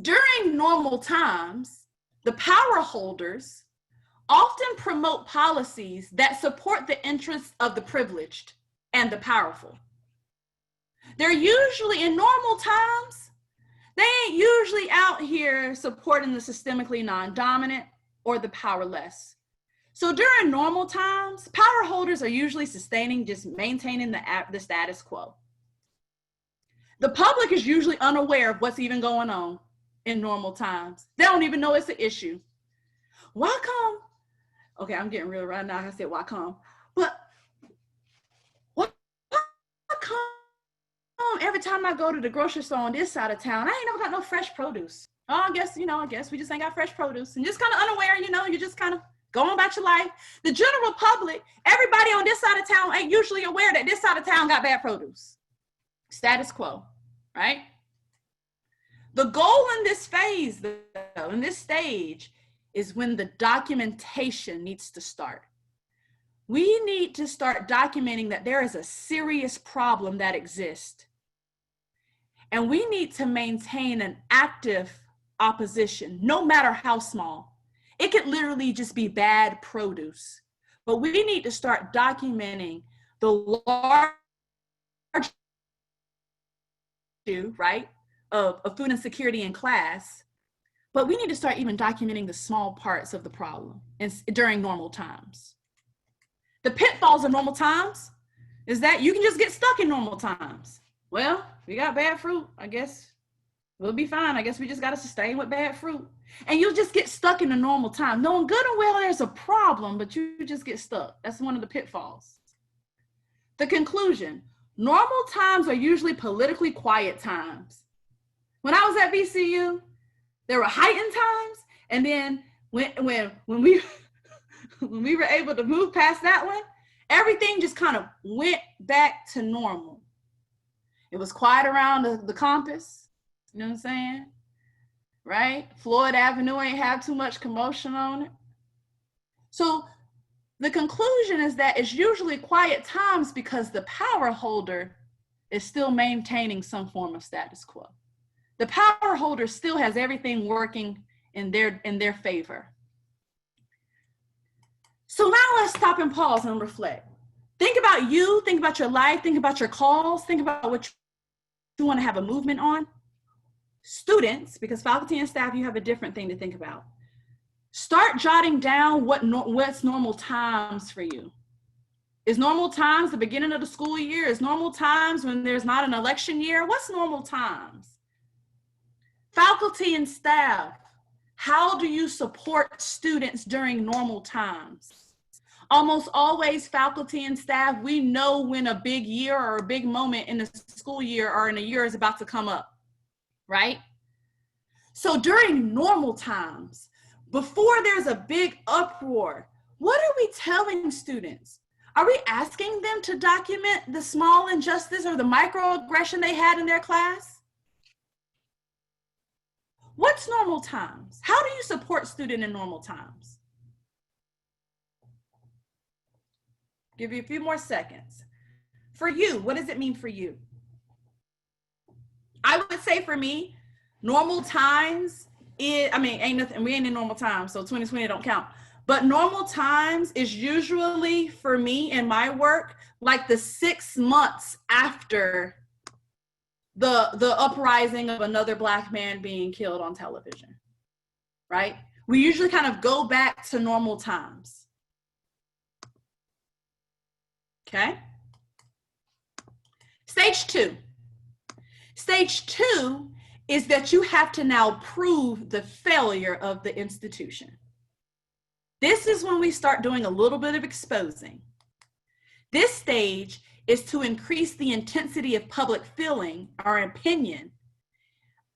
During normal times, the power holders often promote policies that support the interests of the privileged and the powerful. They're usually, in normal times, they ain't usually out here supporting the systemically non-dominant or the powerless. So during normal times, power holders are usually just maintaining the status quo. The public is usually unaware of what's even going on in normal times. They don't even know it's an issue. Why come? Okay, I'm getting real right now. I said, why come? But why come every time I go to the grocery store on this side of town, I ain't never got no fresh produce? Oh, I guess we just ain't got fresh produce. And just kind of unaware, you're just kind of going about your life. The general public, everybody on this side of town ain't usually aware that this side of town got bad produce. Status quo, right? The goal in this phase, though, in this stage, is when the documentation needs to start. We need to start documenting that there is a serious problem that exists. And we need to maintain an active opposition, no matter how small. It could literally just be bad produce. But we need to start documenting the large issue, right, of food insecurity in class. But we need to start even documenting the small parts of the problem during normal times. The pitfalls of normal times is that you can just get stuck in normal times. Well, we got bad fruit, I guess we'll be fine. I guess we just got to sustain with bad fruit. And you'll just get stuck in the normal time, knowing good and well there's a problem, but you just get stuck. That's one of the pitfalls. The conclusion, normal times are usually politically quiet times. When I was at VCU, there were heightened times, and then when we when we were able to move past that one, everything just kind of went back to normal. It was quiet around the campus, you know what I'm saying? Right? Floyd Avenue ain't have too much commotion on it. So the conclusion is that it's usually quiet times because the power holder is still maintaining some form of status quo. The power holder still has everything working in their favor. So now let's stop and pause and reflect. Think about you, think about your life, think about your cause, think about what you want to have a movement on. Students, because faculty and staff, you have a different thing to think about. Start jotting down what's normal times for you. Is normal times the beginning of the school year? Is normal times when there's not an election year? What's normal times? Faculty and staff, how do you support students during normal times? Almost always faculty and staff, we know when a big year or a big moment in the school year or in a year is about to come up, right? So during normal times, before there's a big uproar, what are we telling students? Are we asking them to document the small injustice or the microaggression they had in their class? What's normal times? How do you support students in normal times? Give you a few more seconds. For you, what does it mean for you? I would say for me, normal times ain't nothing, we ain't in normal times, so 2020 don't count. But normal times is usually, for me in my work, like the 6 months after the uprising of another Black man being killed on television, right? We usually kind of go back to normal times. Okay? Stage 2. Stage 2 is that you have to now prove the failure of the institution. This is when we start doing a little bit of exposing. This stage is to increase the intensity of public feeling or opinion,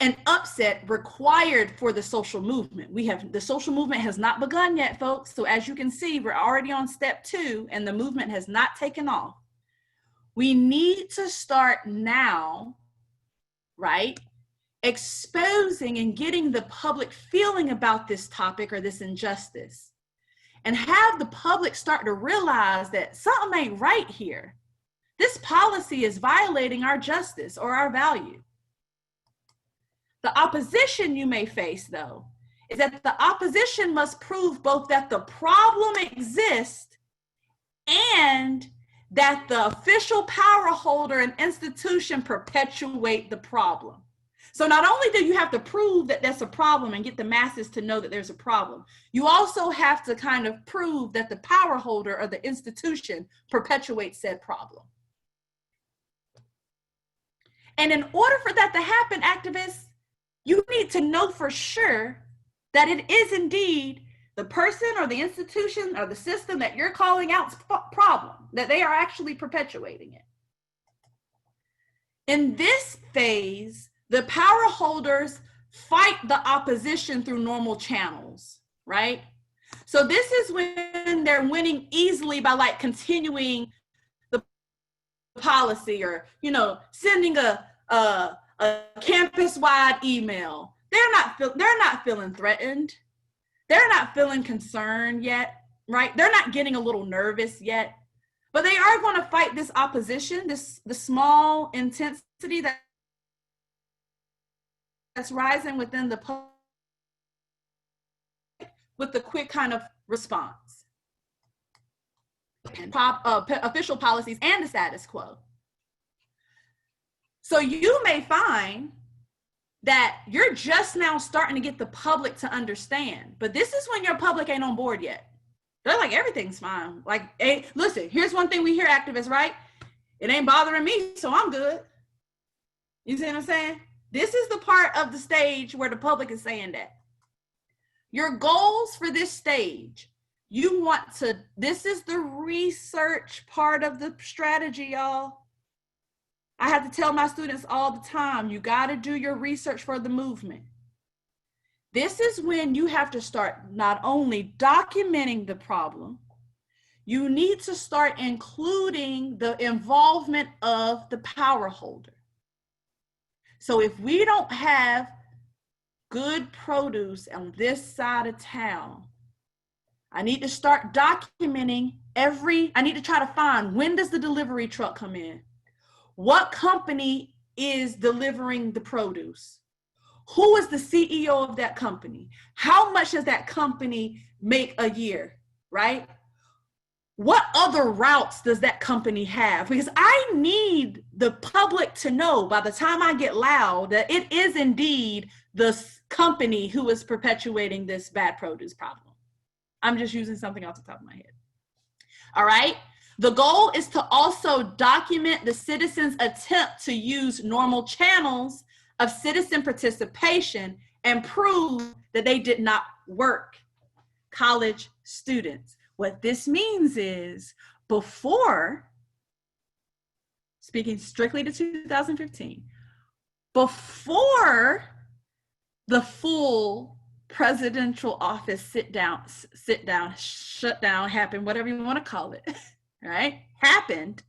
an upset required for the social movement. The social movement has not begun yet, folks. So as you can see, we're already on step 2 and the movement has not taken off. We need to start now, right? Exposing and getting the public feeling about this topic or this injustice, and have the public start to realize that something ain't right here. This policy is violating our justice or our value. The opposition you may face, though, is that the opposition must prove both that the problem exists and that the official power holder and institution perpetuate the problem. So not only do you have to prove that that's a problem and get the masses to know that there's a problem, you also have to kind of prove that the power holder or the institution perpetuates said problem. And in order for that to happen, activists, you need to know for sure that it is indeed the person or the institution or the system that you're calling out's problem, that they are actually perpetuating it. In this phase, the power holders fight the opposition through normal channels, right? So this is when they're winning easily by like continuing the policy or, you know, sending a campus-wide email. They're not feeling threatened. They're not feeling concerned yet, right? They're not getting a little nervous yet, but they are going to fight this opposition, the small intensity that's rising within the public with the quick kind of response. Official policies and the status quo. So you may find that you're just now starting to get the public to understand, but this is when your public ain't on board yet. They're like, everything's fine. Like, hey, listen, here's one thing we hear, activists, right? It ain't bothering me, so I'm good. You see what I'm saying? This is the part of the stage where the public is saying that. Your goals for this stage, you want to, this is the research part of the strategy, y'all. I have to tell my students all the time, you got to do your research for the movement. This is when you have to start not only documenting the problem, you need to start including the involvement of the power holder. So if we don't have good produce on this side of town, I need to start documenting I need to try to find, when does the delivery truck come in? What company is delivering the produce? Who is the CEO of that company? How much does that company make a year, right? What other routes does that company have? Because I need the public to know by the time I get loud that it is indeed the company who is perpetuating this bad produce problem. I'm just using something off the top of my head. All right. The goal is to also document the citizens' attempt to use normal channels of citizen participation and prove that they did not work. College students. What this means is before, speaking strictly to 2015, before the full presidential office shutdown happened, whatever you want to call it, right, happened,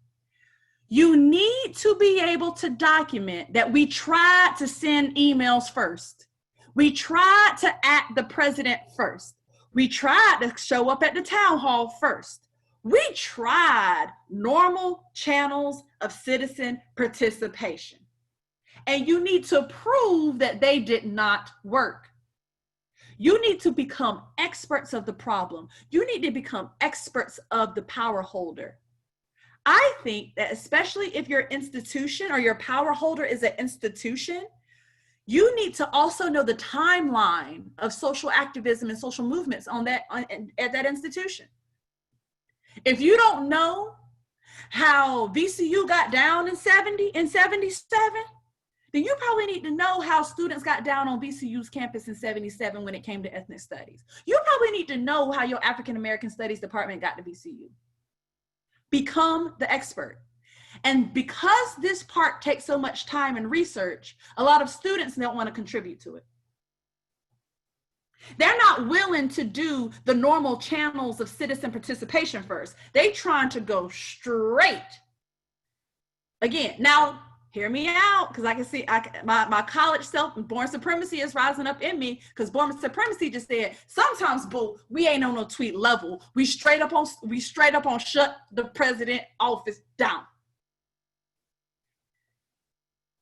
you need to be able to document that we tried to send emails first. We tried to at the president first. We tried to show up at the town hall first. We tried normal channels of citizen participation. And you need to prove that they did not work. You need to become experts of the problem. You need to become experts of the power holder. I think that especially if your institution or your power holder is an institution, you need to also know the timeline of social activism and social movements at that institution. If you don't know how VCU got down in 77, then you probably need to know how students got down on VCU's campus in 77 when it came to ethnic studies. You probably need to know how your African American Studies department got to VCU. Become the expert. And because this part takes so much time and research, a lot of students don't want to contribute to it. They're not willing to do the normal channels of citizen participation first. They trying to go straight. Again, now, hear me out, because I can see my college self, born supremacy is rising up in me, because born supremacy just said, sometimes, boo, we ain't on no tweet level. We straight up on shut the president office down.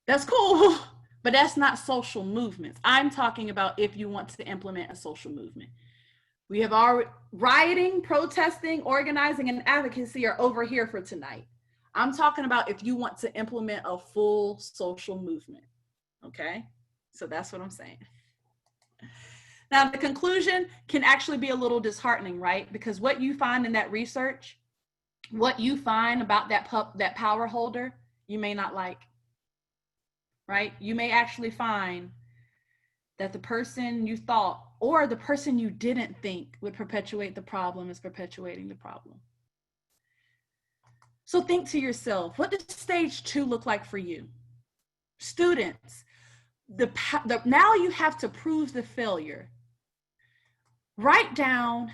That's cool, But that's not social movements. I'm talking about if you want to implement a social movement. We have already, rioting, protesting, organizing, and advocacy are over here for tonight. I'm talking about if you want to implement a full social movement, okay? So that's what I'm saying. Now, the conclusion can actually be a little disheartening, right? Because what you find in that research, what you find about that power holder, you may not like, right? You may actually find that the person you thought or the person you didn't think would perpetuate the problem is perpetuating the problem. So think to yourself, what does stage 2 look like for you? Students, now you have to prove the failure. Write down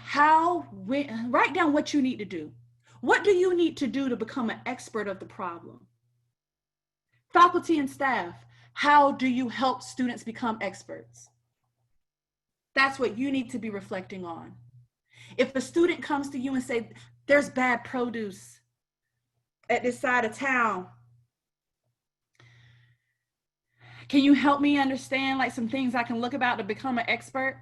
what you need to do. What do you need to do to become an expert of the problem? Faculty and staff, how do you help students become experts? That's what you need to be reflecting on. If a student comes to you and say, there's bad produce at this side of town, can you help me understand like some things I can look about to become an expert?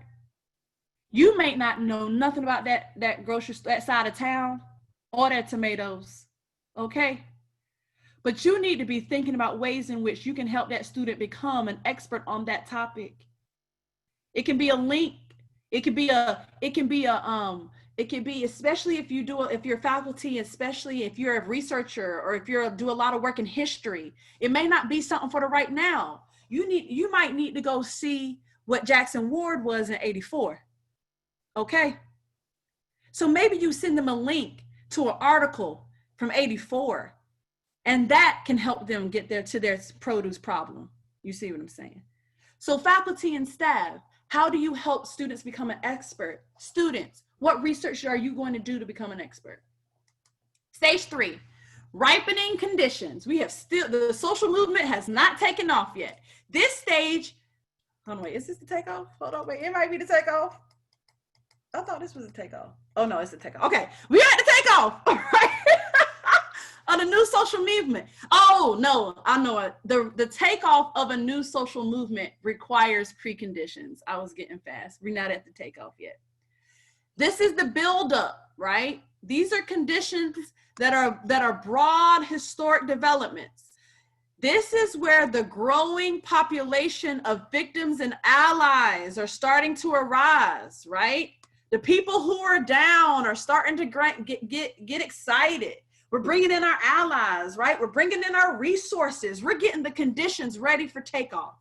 You may not know nothing about that grocery store, that side of town, or their tomatoes, okay? But you need to be thinking about ways in which you can help that student become an expert on that topic. It can be a link. It can be especially if you're faculty, especially if you're a researcher or if do a lot of work in history, it may not be something for the right now. You might need to go see what Jackson Ward was in '84. Okay. So maybe you send them a link to an article from '84 and that can help them get to their produce problem. You see what I'm saying? So faculty and staff, how do you help students become an expert? Students, what research are you going to do to become an expert? Stage 3, ripening conditions. The social movement has not taken off yet. This stage, hold on, wait, is this the takeoff? Hold on, wait, it might be the takeoff. I thought this was a takeoff. Oh no, it's a takeoff. Okay, we at the takeoff, all right? On the new social movement. Oh no, I know it. The takeoff of a new social movement requires preconditions. I was getting fast. We're not at the takeoff yet. This is the buildup, right? These are conditions that are broad historic developments. This is where the growing population of victims and allies are starting to arise, right? The people who are down are starting to get excited. We're bringing in our allies, right? We're bringing in our resources. We're getting the conditions ready for takeoff.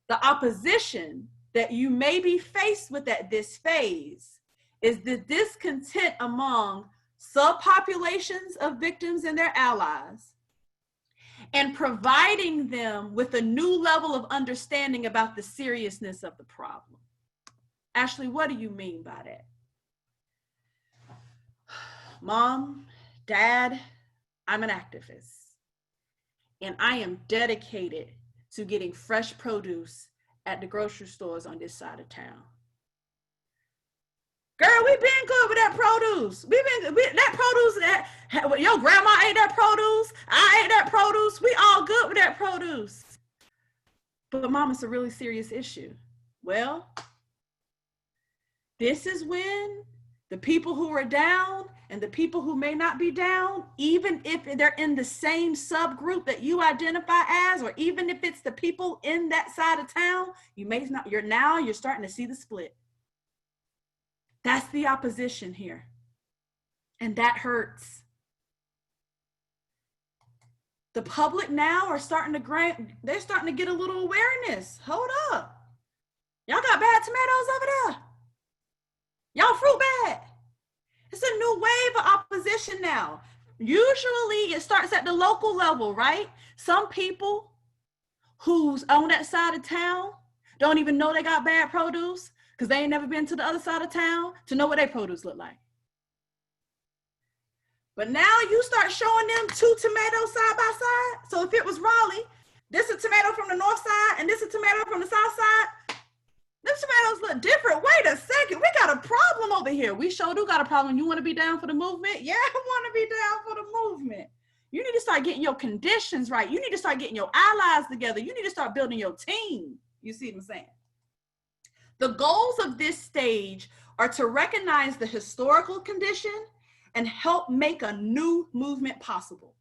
The opposition that you may be faced with at this phase is the discontent among subpopulations of victims and their allies, and providing them with a new level of understanding about the seriousness of the problem. Ashley, what do you mean by that? Mom, Dad, I'm an activist, and I am dedicated to getting fresh produce at the grocery stores on this side of town. Girl, we've been good with that produce. Your grandma ate that produce. I ate that produce. We all good with that produce. But Mom, it's a really serious issue. Well, this is when the people who are down and the people who may not be down, even if they're in the same subgroup that you identify as, or even if it's the people in that side of town, you're starting to see the split. That's the opposition here. And that hurts. The public now are starting to get a little awareness. Hold up. Y'all got bad tomatoes over there. Y'all fruit bad. It's a new wave of opposition now. Usually it starts at the local level, right? Some people who's on that side of town don't even know they got bad produce because they ain't never been to the other side of town to know what their produce look like. But now you start showing them 2 tomatoes side by side. So if it was Raleigh, this is a tomato from the north side and this is a tomato from the south side. Them tomatoes look different. Wait a second, we got a problem over here. We sure do got a problem. You want to be down for the movement? Yeah, I want to be down for the movement. You need to start getting your conditions right. You need to start getting your allies together. You need to start building your team. You see what I'm saying? The goals of this stage are to recognize the historical condition and help make a new movement possible.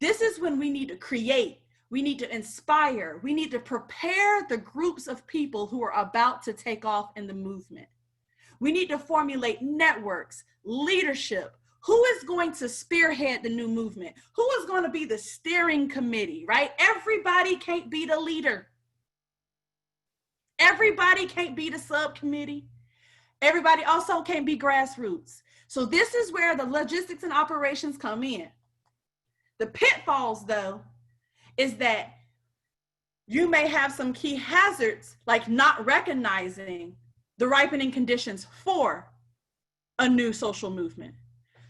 This is when we need to create, we need to inspire, we need to prepare the groups of people who are about to take off in the movement. We need to formulate networks, leadership. Who is going to spearhead the new movement? Who is going to be the steering committee, right? Everybody can't be the leader. Everybody can't be the subcommittee. Everybody also can't be grassroots. So this is where the logistics and operations come in. The pitfalls, though, is that you may have some key hazards, like not recognizing the ripening conditions for a new social movement.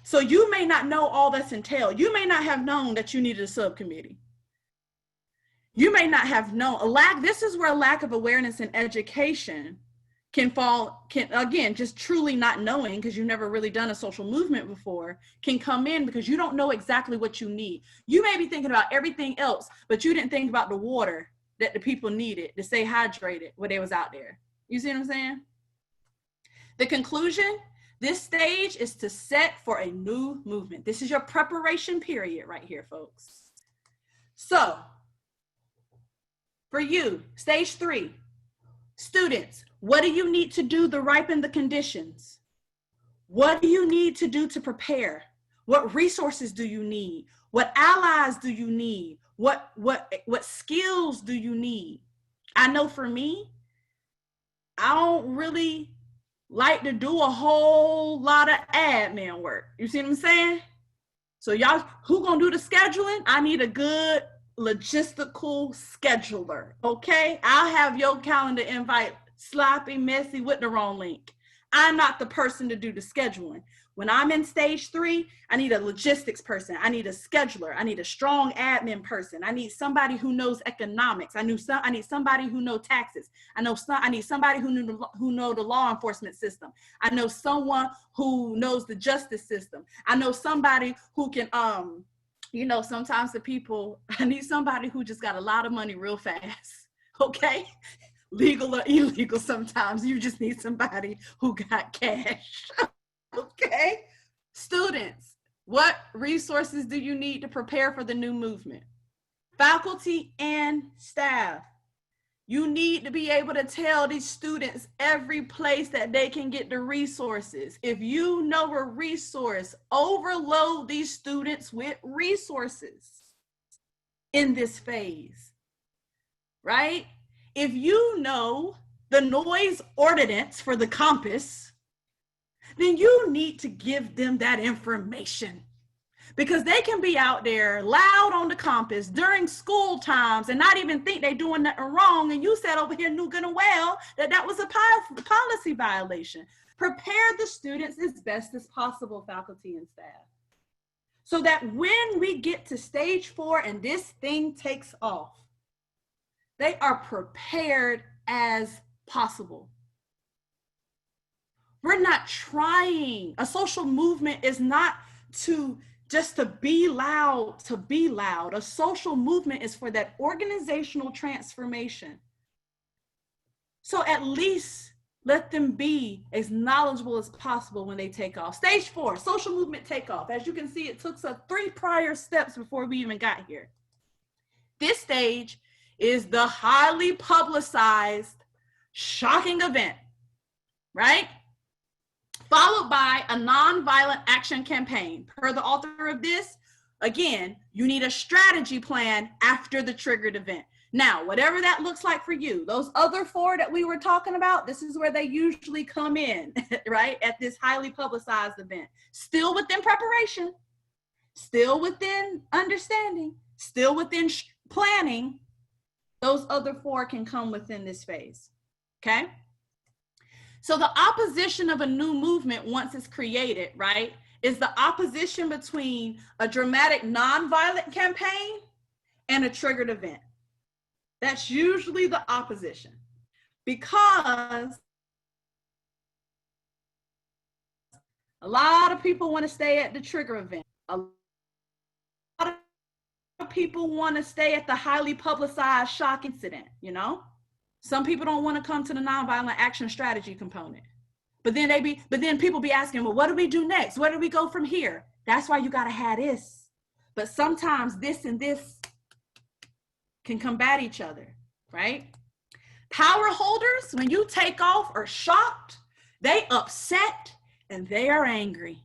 So you may not know all that's entailed. You may not have known that you needed a subcommittee. You may not have known this is where a lack of awareness and education can again, just truly not knowing, because you've never really done a social movement before, can come in because you don't know exactly what you need. You may be thinking about everything else, but you didn't think about the water that the people needed to stay hydrated when they was out there. You see what I'm saying? The conclusion, this stage is to set for a new movement. This is your preparation period right here, folks. So, for you, stage 3, students, what do you need to do to ripen the conditions? What do you need to do to prepare? What resources do you need? What allies do you need? What skills do you need? I know for me, I don't really like to do a whole lot of admin work. You see what I'm saying? So y'all, who gonna do the scheduling? I need a good logistical scheduler, okay? I'll have your calendar invite sloppy, messy with the wrong link. I'm not the person to do the scheduling. When I'm in stage 3, I need a logistics person. I need a scheduler. I need a strong admin person. I need somebody who knows economics. I need somebody who knows taxes. I need somebody who know the law enforcement system. I know someone who knows the justice system. I know somebody who can, sometimes I need somebody who just got a lot of money real fast, okay? Legal or illegal, sometimes you just need somebody who got cash. Okay, students, what resources do you need to prepare for the new movement? Faculty and staff, you need to be able to tell these students every place that they can get the resources. If you know a resource, overload these students with resources in this phase, right? If you know the noise ordinance for the compass, then you need to give them that information, because they can be out there loud on the compass during school times and not even think they're doing nothing wrong. And you said over here knew good and well that was a policy violation. Prepare the students as best as possible, faculty and staff, so that when we get to stage 4 and this thing takes off, they are prepared as possible. We're not trying. A social movement is not just to be loud, to be loud. A social movement is for that organizational transformation. So at least let them be as knowledgeable as possible when they take off. Stage 4, social movement takeoff. As you can see, it took us 3 prior steps before we even got here. This stage is the highly publicized, shocking event, right? Followed by a nonviolent action campaign. Per the author of this, again, you need a strategy plan after the triggered event. Now, whatever that looks like for you, those other 4 that we were talking about, this is where they usually come in, right? At this highly publicized event. Still within preparation, still within understanding, still within planning. Those other 4 can come within this phase, okay? So the opposition of a new movement, once it's created, right, is the opposition between a dramatic nonviolent campaign and a triggered event. That's usually the opposition, because a lot of people want to stay at the trigger event. A lot of people want to stay at the highly publicized shock incident, you know? Some people don't want to come to the nonviolent action strategy component. But then people be asking, well, what do we do next? Where do we go from here? That's why you got to have this. But sometimes this and this can combat each other, right? Power holders, when you take off, are shocked, they upset, and they are angry.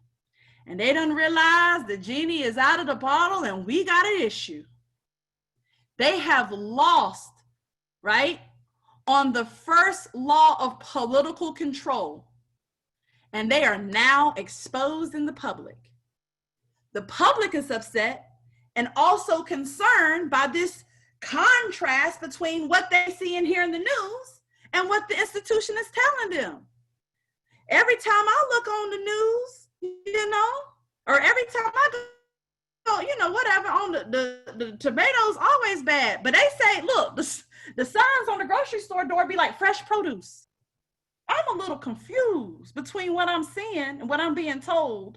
And they don't realize the genie is out of the bottle and we got an issue. They have lost, right, on the first law of political control. And they are now exposed in the public. The public is upset and also concerned by this contrast between what they see and hear in the news and what the institution is telling them. Every time I look on the news, you know, or every time I go, you know, whatever, on the tomatoes always bad. But they say, look, the signs on the grocery store door be like fresh produce. I'm a little confused between what I'm seeing and what I'm being told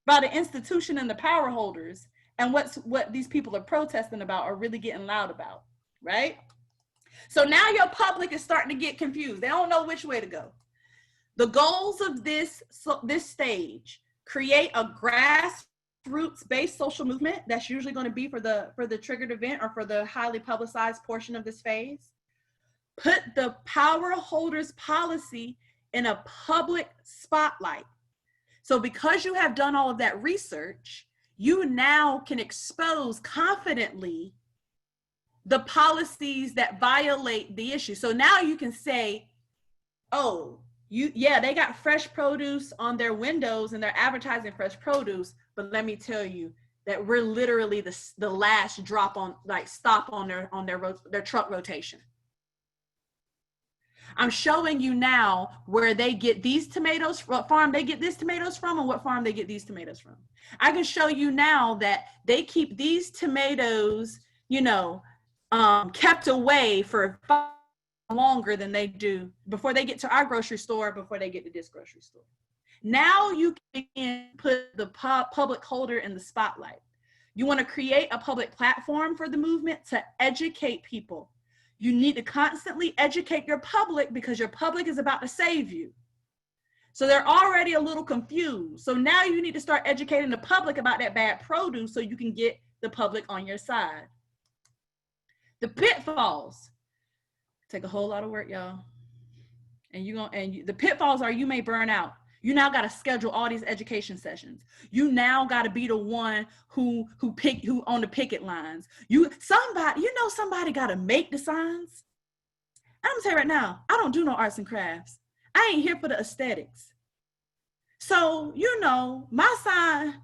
by the institution and the power holders and what these people are protesting about or really getting loud about, right? So now your public is starting to get confused. They don't know which way to go. The goals of this stage: create a grassroots-based social movement that's usually going to be for the triggered event or for the highly publicized portion of this phase. Put the power holders' policy in a public spotlight. So because you have done all of that research, you now can expose confidently the policies that violate the issue. So now you can say, oh, they got fresh produce on their windows and they're advertising fresh produce, but let me tell you that we're literally the last drop on, like, stop on their truck rotation. I'm showing you now where they get these tomatoes, what farm they get these tomatoes from and what farm they get these tomatoes from. I can show you now that they keep these tomatoes, you know, kept away for far longer than they do before they get to our grocery store, before they get to this grocery store. Now you can put the public holder in the spotlight. You want to create a public platform for the movement to educate people. You need to constantly educate your public because your public is about to save you. So they're already a little confused. So now you need to start educating the public about that bad produce so you can get the public on your side. The pitfalls take a whole lot of work, y'all. And the pitfalls are you may burn out. You now got to schedule all these education sessions. You now got to be the one who on the picket lines. Somebody got to make the signs. I'm gonna tell you right now, I don't do no arts and crafts. I ain't here for the aesthetics. So, my sign,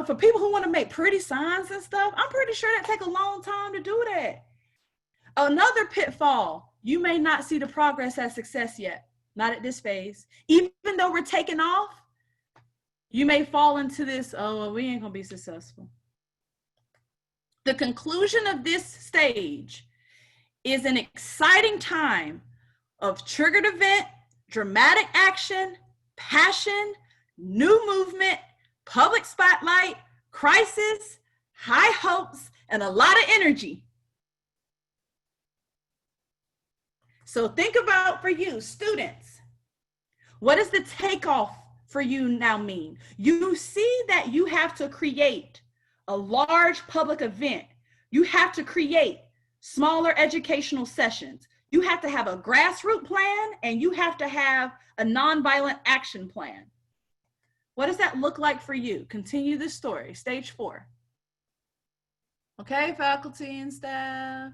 for people who want to make pretty signs and stuff, I'm pretty sure that take a long time to do that. Another pitfall, you may not see the progress as success yet. Not at this phase. Even though we're taking off, you may fall into this, oh, well, we ain't gonna be successful. The conclusion of this stage is an exciting time of triggered event, dramatic action, passion, new movement, public spotlight, crisis, high hopes, and a lot of energy. So think about, for you, students, what does the takeoff for you now mean? You see that you have to create a large public event. You have to create smaller educational sessions. You have to have a grassroots plan and you have to have a nonviolent action plan. What does that look like for you? Continue this story, stage 4. Okay, faculty and staff.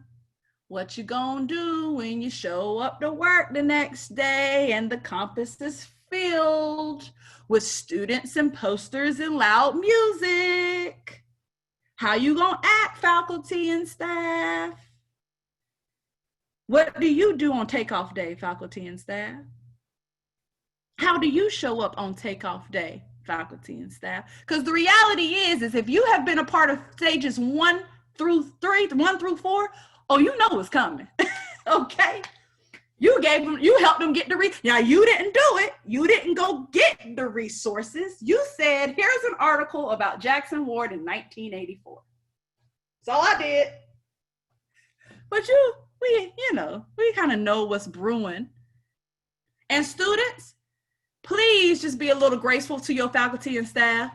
What you gonna do when you show up to work the next day and the campus is filled with students and posters and loud music? How you gonna act, faculty and staff? What do you do on takeoff day, faculty and staff? How do you show up on takeoff day, faculty and staff? Because the reality is if you have been a part of stages 1 through 4, oh, you know what's coming, okay? You helped them get now you didn't do it. You didn't go get the resources. You said, here's an article about Jackson Ward in 1984. That's all I did. But we kind of know what's brewing. And students, please just be a little graceful to your faculty and staff.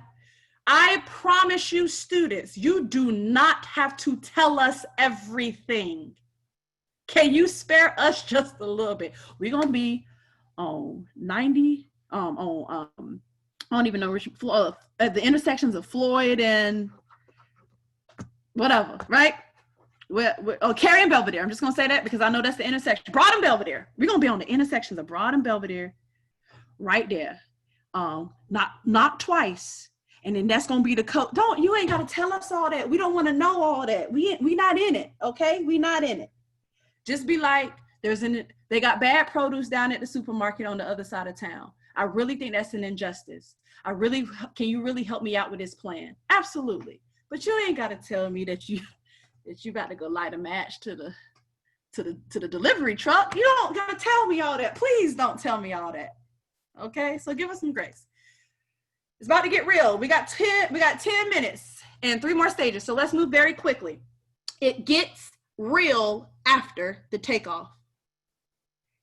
I promise you, students, you do not have to tell us everything. Can you spare us just a little bit? We're gonna be on 90, I don't even know which, at the intersections of Floyd and whatever, right? Cary and Belvedere. I'm just gonna say that because I know that's the intersection. Broad and Belvedere. We're gonna be on the intersections of Broad and Belvedere, right there. Not twice. And then that's gonna be the code. You ain't gotta tell us all that. We don't want to know all that. We not in it, okay? We not in it. Just be like, they got bad produce down at the supermarket on the other side of town. I really think that's an injustice. Can you really help me out with this plan? Absolutely. But you ain't gotta tell me that you about to go light a match to the delivery truck. You don't gotta tell me all that. Please don't tell me all that. Okay, so give us some grace. It's about to get real. We got 10 minutes and 3 more stages. So let's move very quickly. It gets real after the takeoff.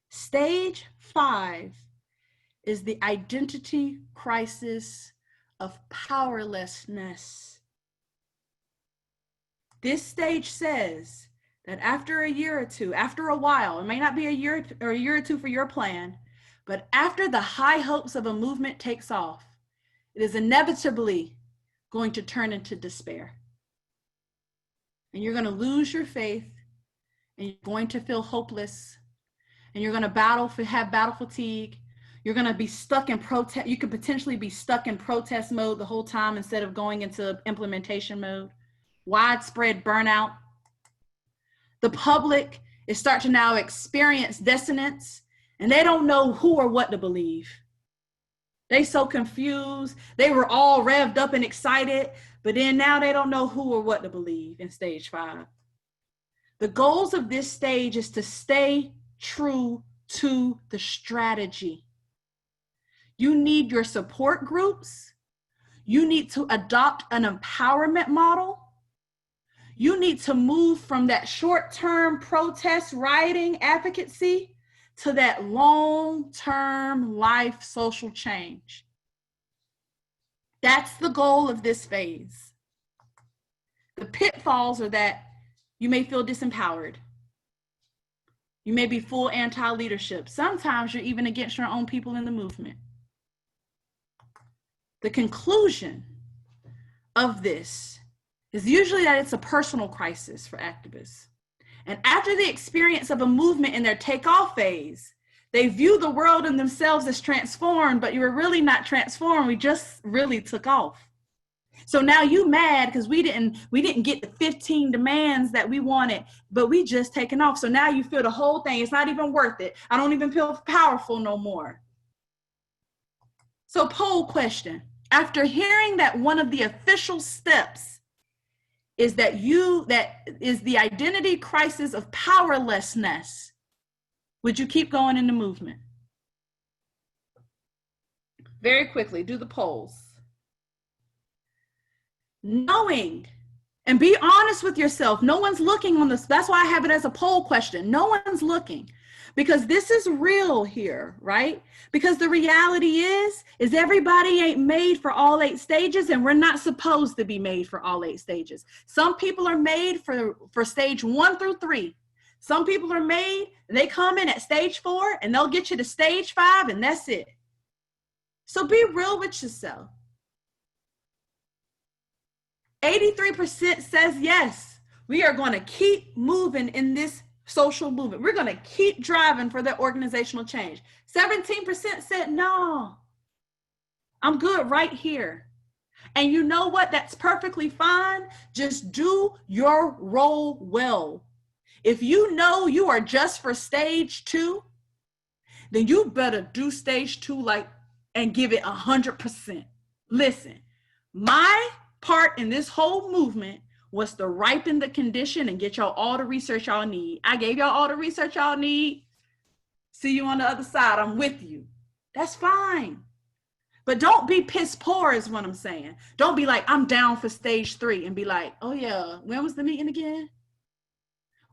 Stage 5 is the identity crisis of powerlessness. This stage says that after a year or two, after a while, it may not be a year or two for your plan, but after the high hopes of a movement takes off, it is inevitably going to turn into despair. And you're going to lose your faith, and you're going to feel hopeless, and you're going to have battle fatigue. You're going to be stuck in protest. You could potentially be stuck in protest mode the whole time instead of going into implementation mode. Widespread burnout. The public is starting to now experience dissonance, and they don't know who or what to believe. They so confused. They were all revved up and excited, but then now they don't know who or what to believe in stage 5. The goals of this stage is to stay true to the strategy. You need your support groups. You need to adopt an empowerment model. You need to move from that short-term protest, rioting, advocacy to that long-term life social change. That's the goal of this phase. The pitfalls are that you may feel disempowered. You may be full anti-leadership. Sometimes you're even against your own people in the movement. The conclusion of this is usually that it's a personal crisis for activists. And after the experience of a movement in their takeoff phase, they view the world and themselves as transformed, but you were really not transformed. We just really took off. So now you mad because we didn't get the 15 demands that we wanted, but we just taken off. So now you feel the whole thing. It's not even worth it. I don't even feel powerful no more. So poll question. After hearing that one of the official steps is that is the identity crisis of powerlessness, would you keep going in the movement? Very quickly, do the polls. Knowing, and be honest with yourself, no one's looking on this. That's why I have it as a poll question. No one's looking, because this is real here, right? Because the reality is everybody ain't made for all 8 stages, and we're not supposed to be made for all 8 stages. Some people are made for stage 1 through 3. Some people are made, they come in at stage 4 and they'll get you to stage 5 and that's it. So be real with yourself. 83% says yes, we are going to keep moving in this social movement. We're going to keep driving for that organizational change. 17% said no, I'm good right here. And you know what? That's perfectly fine. Just do your role well. If you know you are just for stage 2, then you better do stage 2 and give it 100%. Listen, my part in this whole movement was to ripen the condition and get y'all all the research y'all need. I gave y'all all the research y'all need. See you on the other side. I'm with you. That's fine. But don't be piss poor is what I'm saying. Don't be like, I'm down for stage 3 and be like, oh yeah, when was the meeting again?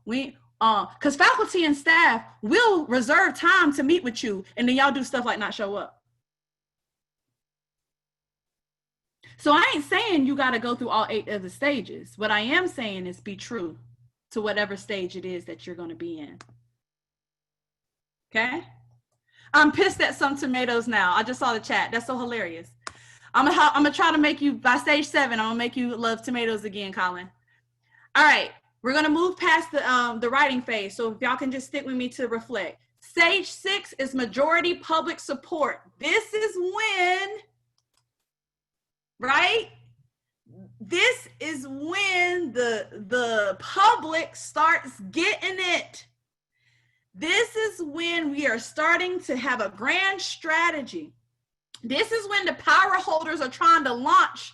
Because faculty and staff will reserve time to meet with you, and then y'all do stuff like not show up. So I ain't saying you got to go through all 8 of the stages. What I am saying is be true to whatever stage it is that you're going to be in. Okay? I'm pissed at some tomatoes now. I just saw the chat. That's so hilarious. I'm gonna try to make you, by stage 7, I'm gonna make you love tomatoes again, Colin. All right, we're gonna move past the writing phase. So if y'all can just stick with me to reflect. Stage 6 is majority public support. This is when, right? This is when the public starts getting it. This is when we are starting to have a grand strategy. This is when the power holders are trying to launch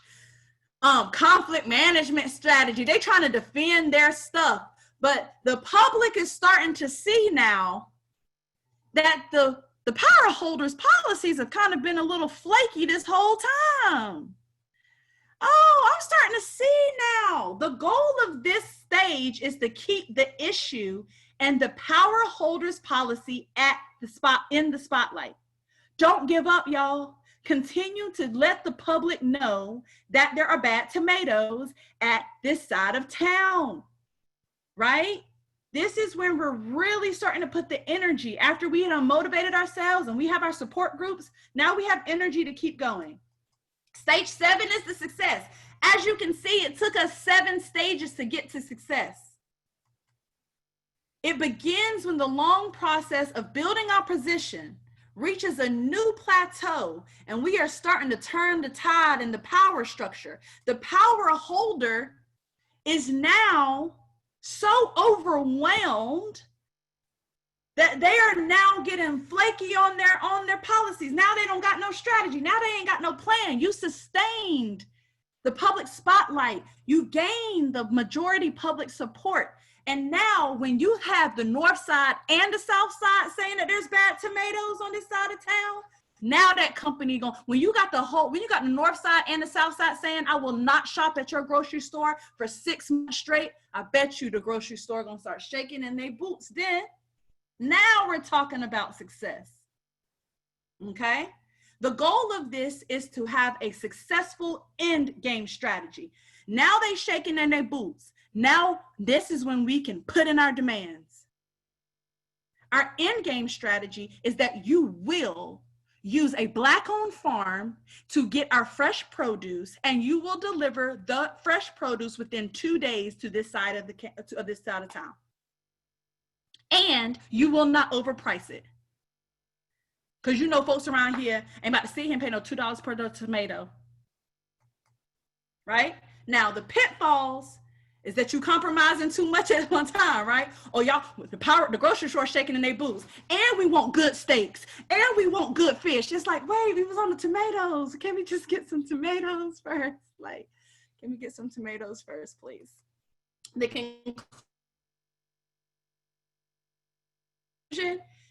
conflict management strategy. They're trying to defend their stuff. But the public is starting to see now that the power holders' policies have kind of been a little flaky this whole time. Oh, I'm starting to see now. The goal of this stage is to keep the issue and the power holders' policy at in the spotlight. Don't give up, y'all. Continue to let the public know that there are bad tomatoes at this side of town, right? This is when we're really starting to put the energy after we had motivated ourselves and we have our support groups. Now we have energy to keep going. Stage 7 is the success. As you can see, it took us 7 stages to get to success. It begins when the long process of building our position reaches a new plateau and we are starting to turn the tide in the power structure. The power holder is now so overwhelmed that they are now getting flaky on their policies. Now they don't got no strategy. Now they ain't got no plan. You sustained the public spotlight. You gained the majority public support. And now when you have the north side and the south side saying that there's bad tomatoes on this side of town, now that company when you got the north side and the south side saying, I will not shop at your grocery store for 6 months straight, I bet you the grocery store gonna start shaking in their boots then. Now we're talking about success, okay? The goal of this is to have a successful end game strategy. Now they shaking in their boots. Now this is when we can put in our demands. Our end game strategy is that you will use a Black-owned farm to get our fresh produce, and you will deliver the fresh produce within 2 days to this side of this side of town. And you will not overprice it. Because you know folks around here ain't about to see him pay no $2 per tomato. Right? Now, the pitfalls is that you compromising too much at one time, right? Or y'all, the grocery store shaking in their boots. And we want good steaks. And we want good fish. It's like, wait, we was on the tomatoes. Can we just get some tomatoes first? Like, can we get some tomatoes first, please?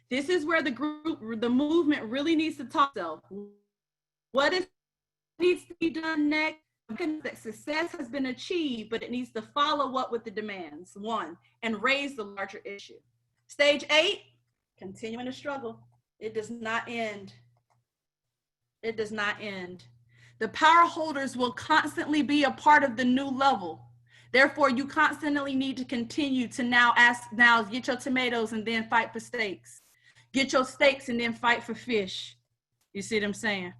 This is where the movement really needs to talk to. What needs to be done next? That success has been achieved, but it needs to follow up with the demands, 1, and raise the larger issue. Stage 8, continuing to struggle. It does not end. It does not end. The power holders will constantly be a part of the new level. Therefore, you constantly need to continue to now get your tomatoes and then fight for steaks. Get your steaks and then fight for fish. You see what I'm saying?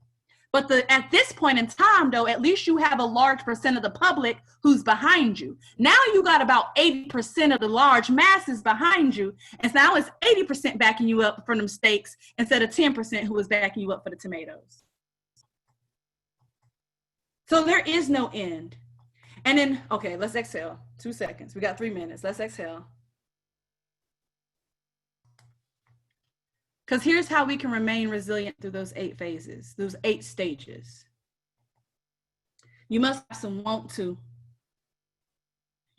But at this point in time, though, at least you have a large percent of the public who's behind you. Now you got about 80% of the large masses behind you. And now it's 80% backing you up for them steaks instead of 10% who is backing you up for the tomatoes. So there is no end. And then, okay, let's exhale. 2 seconds. We got 3 minutes. Let's exhale. Because here's how we can remain resilient through those 8 phases, those 8 stages. You must have some want to.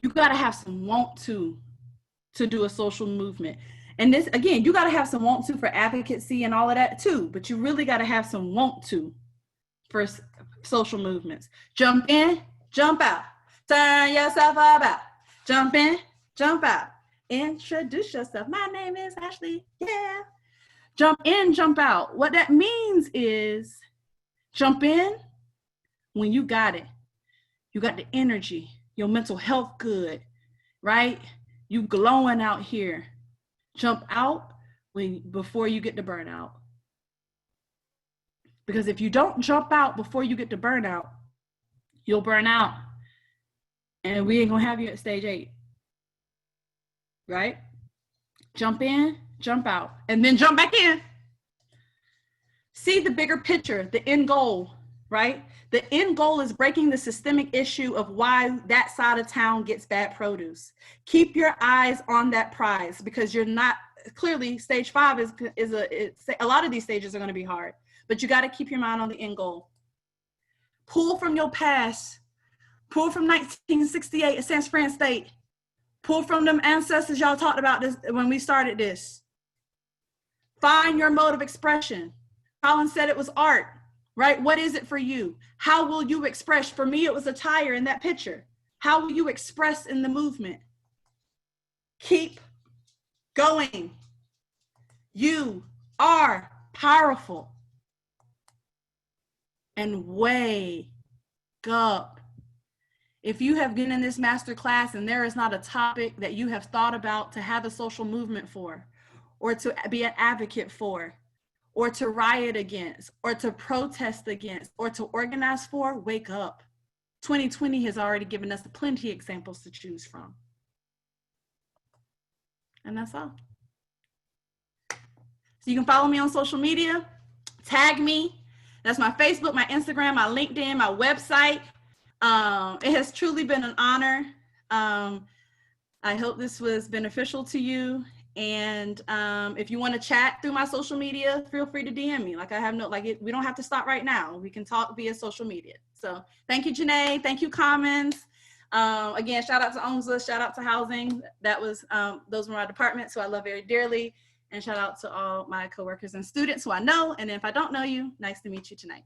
You got to have some want to do a social movement. And this, again, you got to have some want to for advocacy and all of that too, but you really got to have some want to for social movements. Jump in, jump out. Turn yourself about. Jump in, jump out. Introduce yourself. My name is Ashley. Yeah. Jump in, jump out. What that means is jump in when you got it. You got the energy, your mental health good, right? You glowing out here. Jump out before you get to burnout. Because if you don't jump out before you get to burnout, you'll burn out. And we ain't gonna have you at stage 8. Right? Jump in, jump out, and then jump back in. See the bigger picture, the end goal, right? The end goal is breaking the systemic issue of why that side of town gets bad produce. Keep your eyes on that prize, because you're not, clearly stage 5 is a lot of these stages are going to be hard, but you got to keep your mind on the end goal. Pull from your past. Pull from 1968 at San Fran State. Pull from them ancestors y'all talked about this when we started this. Find your mode of expression. Colin said it was art, right? What is it for you? How will you express? For me, it was attire in that picture. How will you express in the movement? Keep going. You are powerful. And wake up. If you have been in this master class and there is not a topic that you have thought about to have a social movement for, or to be an advocate for, or to riot against, or to protest against, or to organize for, wake up. 2020 has already given us plenty of examples to choose from. And that's all. So you can follow me on social media, tag me. That's my Facebook, my Instagram, my LinkedIn, my website. It has truly been an honor. I hope this was beneficial to you. And if you want to chat through my social media, feel free to DM me. Like I have we don't have to stop right now. We can talk via social media. So thank you, Janae. Thank you, Commons. Again, shout out to OMSA, shout out to housing. Those were my departments who I love very dearly. And shout out to all my coworkers and students who I know. And if I don't know you, nice to meet you tonight.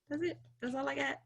That's it. That's all I got.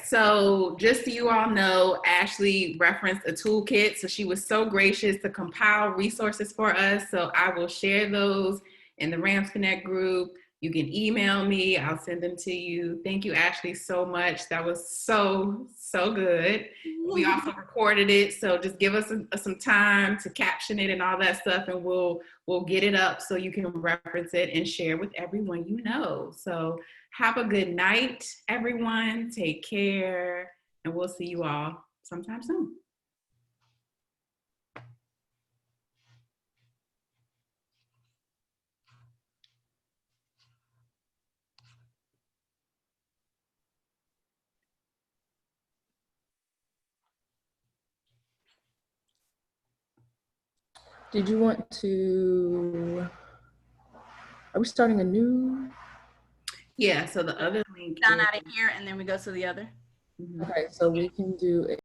So just so you all know, Ashley referenced a toolkit. So she was so gracious to compile resources for us. So I will share those in the Rams Connect group. You can email me. I'll send them to you. Thank you, Ashley, so much. That was so good. We also recorded it. So just give us some time to caption it and all that stuff. And we'll get it up so you can reference it and share with everyone you know. So have a good night, everyone. Take care, and we'll see you all sometime soon. Did you want to, are we starting a new? Yeah, so the other link Down out of here, and then we go to the other. Okay, so we can do